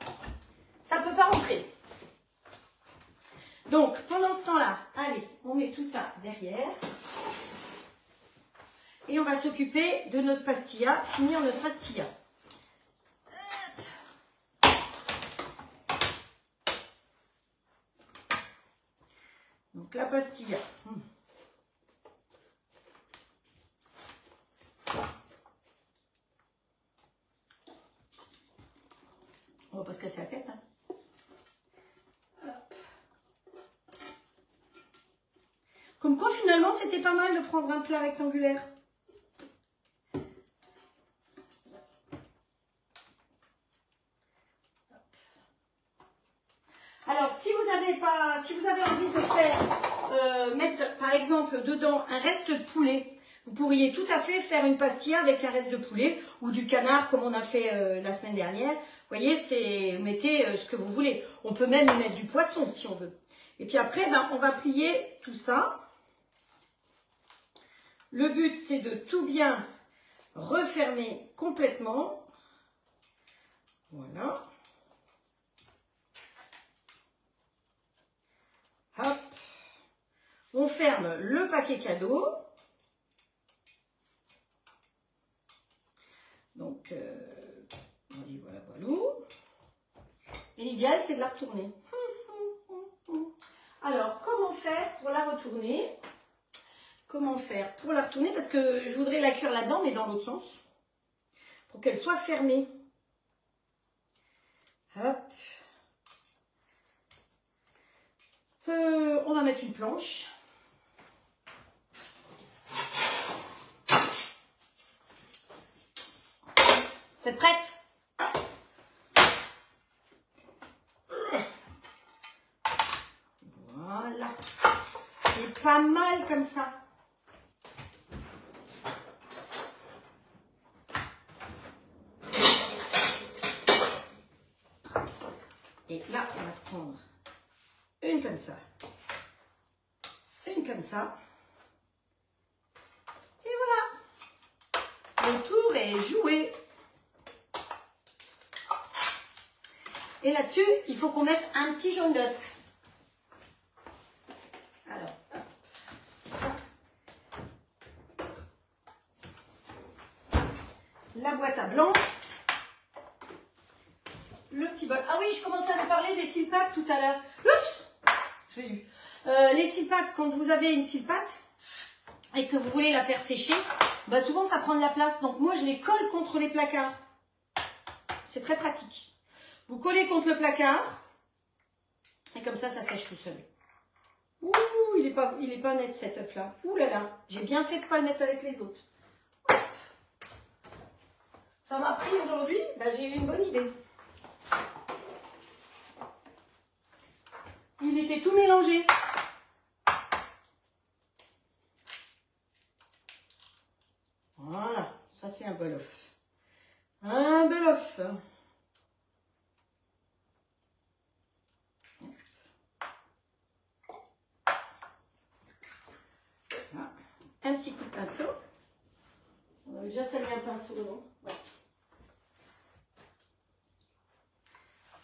A: ça ne peut pas rentrer. Donc, pendant ce temps-là, allez, on met tout ça derrière. Et on va s'occuper de notre pastilla, finir notre pastilla. Donc la pastilla. On va pas se casser la tête. Hein. Comme quoi, finalement, c'était pas mal de prendre un plat rectangulaire. Alors, si vous avez envie de faire, mettre par exemple dedans un reste de poulet, vous pourriez tout à fait faire une pastilla avec un reste de poulet ou du canard comme on a fait la semaine dernière. Vous voyez, vous mettez ce que vous voulez. On peut même y mettre du poisson si on veut. Et puis après, ben, on va plier tout ça. Le but, c'est de tout bien refermer complètement. Voilà. Hop. On ferme le paquet cadeau. Donc, voilà, voilà. Et l'idéal, c'est de la retourner. Alors, comment faire pour la retourner? Comment faire pour la retourner? Parce que je voudrais la cuire là-dedans, mais dans l'autre sens. Pour qu'elle soit fermée. Hop. On va mettre une planche. Vous êtes prête? Voilà. C'est pas mal comme ça. Et là, on va se prendre une comme ça. Une comme ça. Et voilà. Le tour est joué. Et là-dessus, il faut qu'on mette un petit jaune d'œuf. Alors, hop, ça. La boîte à blanc. Le petit bol. Ah oui, je commençais à vous parler des cils pâtes tout à l'heure. Oups, je l'ai eu. Les cils pâtes, quand vous avez une cils pâte et que vous voulez la faire sécher, bah souvent ça prend de la place. Donc moi, je les colle contre les placards. C'est très pratique. Vous collez contre le placard et comme ça, ça sèche tout seul. Ouh, il est pas net cet œuf-là. Ouh là là, j'ai bien fait de ne pas le mettre avec les autres. Hop. Ça m'a pris aujourd'hui, bah, j'ai eu une bonne idée. Il était tout mélangé. Voilà, ça c'est un bel œuf. Un bel œuf. Voilà. Un petit coup de pinceau. On a déjà salé un pinceau, non? Ouais.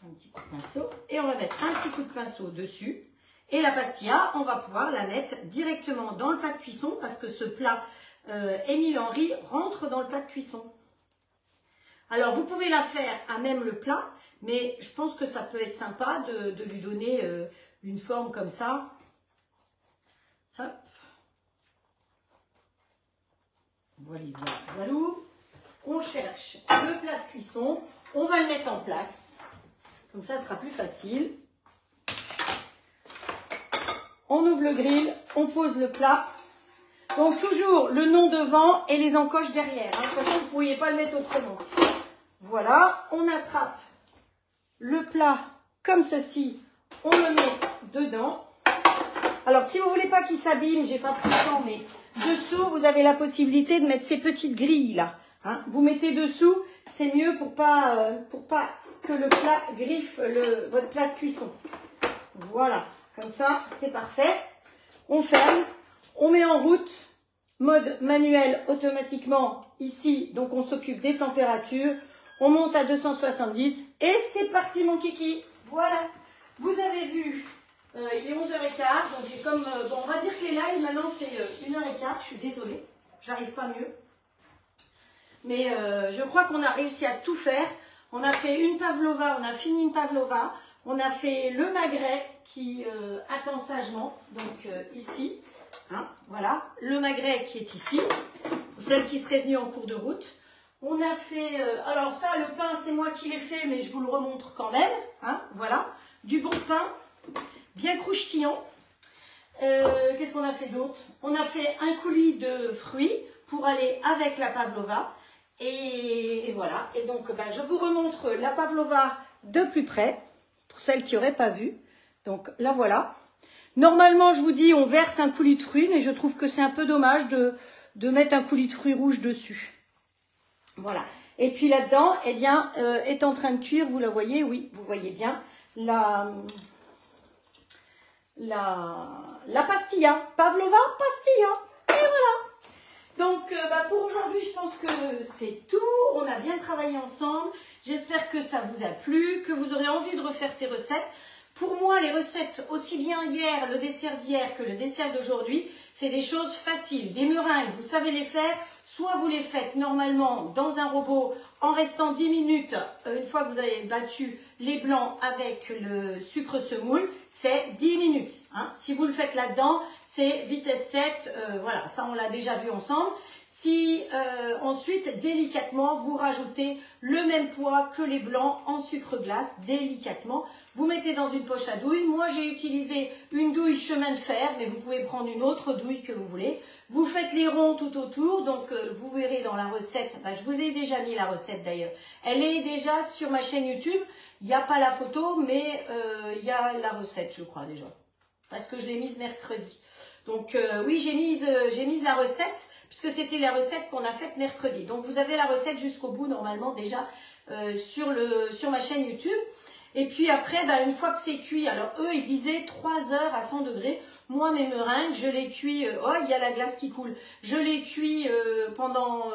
A: Un petit coup de pinceau. Et on va mettre un petit coup de pinceau dessus. Et la pastilla, on va pouvoir la mettre directement dans le plat de cuisson parce que ce plat Émile Henry rentre dans le plat de cuisson. Alors, vous pouvez la faire à même le plat, mais je pense que ça peut être sympa de lui donner une forme comme ça. Hop. Voilà, voilà. On cherche le plat de cuisson. On va le mettre en place. Comme ça, ce sera plus facile. On ouvre le grill, on pose le plat. Donc, toujours le nom devant et les encoches derrière. De toute façon, vous ne pourriez pas le mettre autrement. Voilà, on attrape le plat comme ceci. On le met dedans. Alors, si vous ne voulez pas qu'il s'abîme, j'ai pas pris le temps, mais dessous, vous avez la possibilité de mettre ces petites grilles là. Hein. Vous mettez dessous, c'est mieux pour pas que le plat griffe votre plat de cuisson. Voilà, comme ça, c'est parfait. On ferme, on met en route, mode manuel automatiquement ici, donc on s'occupe des températures. On monte à 270 et c'est parti mon kiki. Voilà, vous avez vu, il est 11h15, donc j'ai comme, bon on va dire que les lives maintenant c'est 1h15, je suis désolée, j'arrive pas mieux. Mais je crois qu'on a réussi à tout faire. On a fait une pavlova, on a fini une pavlova, on a fait le magret qui attend sagement, donc ici, hein, voilà, le magret qui est ici, pour celle qui serait venue en cours de route. On a fait, alors ça, le pain, c'est moi qui l'ai fait, mais je vous le remontre quand même. Hein, voilà, du bon pain, bien croustillant. Qu'est-ce qu'on a fait d'autre? On a fait un coulis de fruits pour aller avec la pavlova. Et voilà, et donc je vous remontre la pavlova de plus près, pour celles qui n'auraient pas vu. Donc là, voilà. Normalement, je vous dis, on verse un coulis de fruits, mais je trouve que c'est un peu dommage de mettre un coulis de fruits rouges dessus. Voilà. Et puis là-dedans, eh bien, est en train de cuire, vous la voyez, oui, vous voyez bien, la pastilla, pavlova pastilla. Et voilà. Donc, pour aujourd'hui, je pense que c'est tout. On a bien travaillé ensemble. J'espère que ça vous a plu, que vous aurez envie de refaire ces recettes. Pour moi, les recettes, aussi bien hier, le dessert d'hier que le dessert d'aujourd'hui, c'est des choses faciles. Des meringues, vous savez les faire. Soit vous les faites normalement dans un robot en restant 10 minutes, une fois que vous avez battu les blancs avec le sucre semoule, c'est 10 minutes. Hein. Si vous le faites là-dedans, c'est vitesse 7, voilà, ça on l'a déjà vu ensemble. Si ensuite, délicatement, vous rajoutez le même poids que les blancs en sucre glace, délicatement. Vous mettez dans une poche à douille. Moi, j'ai utilisé une douille chemin de fer, mais vous pouvez prendre une autre douille que vous voulez. Vous faites les ronds tout autour, donc vous verrez dans la recette, je vous ai déjà mis la recette d'ailleurs. Elle est déjà sur ma chaîne YouTube. Il n'y a pas la photo, mais il y a la recette, je crois déjà. Parce que je l'ai mise mercredi. Donc oui, j'ai mise la recette, puisque c'était la recette qu'on a faite mercredi. Donc vous avez la recette jusqu'au bout, normalement, déjà sur ma chaîne YouTube. Et puis après, une fois que c'est cuit, alors eux, ils disaient 3 heures à 100 degrés. Moi, mes meringues, je les cuis, oh, il y a la glace qui coule. Je les cuis pendant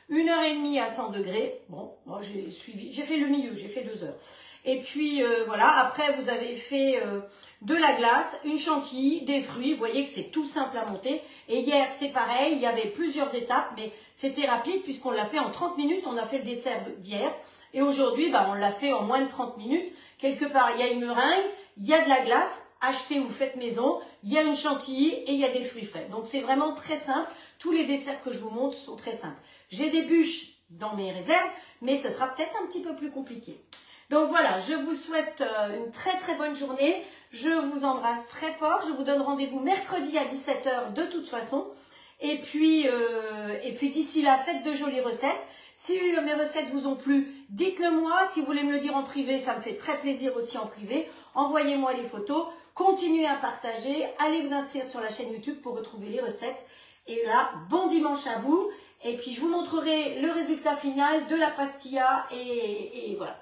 A: 1h30 à 100 degrés. Bon, moi, j'ai fait le milieu, j'ai fait 2 heures. Et puis, voilà, après, vous avez fait de la glace, une chantilly, des fruits. Vous voyez que c'est tout simple à monter. Et hier, c'est pareil, il y avait plusieurs étapes, mais c'était rapide puisqu'on l'a fait en 30 minutes. On a fait le dessert d'hier. Et aujourd'hui, on l'a fait en moins de 30 minutes. Quelque part, il y a une meringue, il y a de la glace, achetée ou faite maison, il y a une chantilly et il y a des fruits frais. Donc, c'est vraiment très simple. Tous les desserts que je vous montre sont très simples. J'ai des bûches dans mes réserves, mais ce sera peut-être un petit peu plus compliqué. Donc voilà, je vous souhaite une très très bonne journée. Je vous embrasse très fort. Je vous donne rendez-vous mercredi à 17 h de toute façon. Et puis d'ici là, faites de jolies recettes. Si mes recettes vous ont plu, dites-le moi. Si vous voulez me le dire en privé, ça me fait très plaisir aussi en privé. Envoyez-moi les photos. Continuez à partager. Allez vous inscrire sur la chaîne YouTube pour retrouver les recettes. Et là, bon dimanche à vous. Et puis, je vous montrerai le résultat final de la pastilla. Et voilà.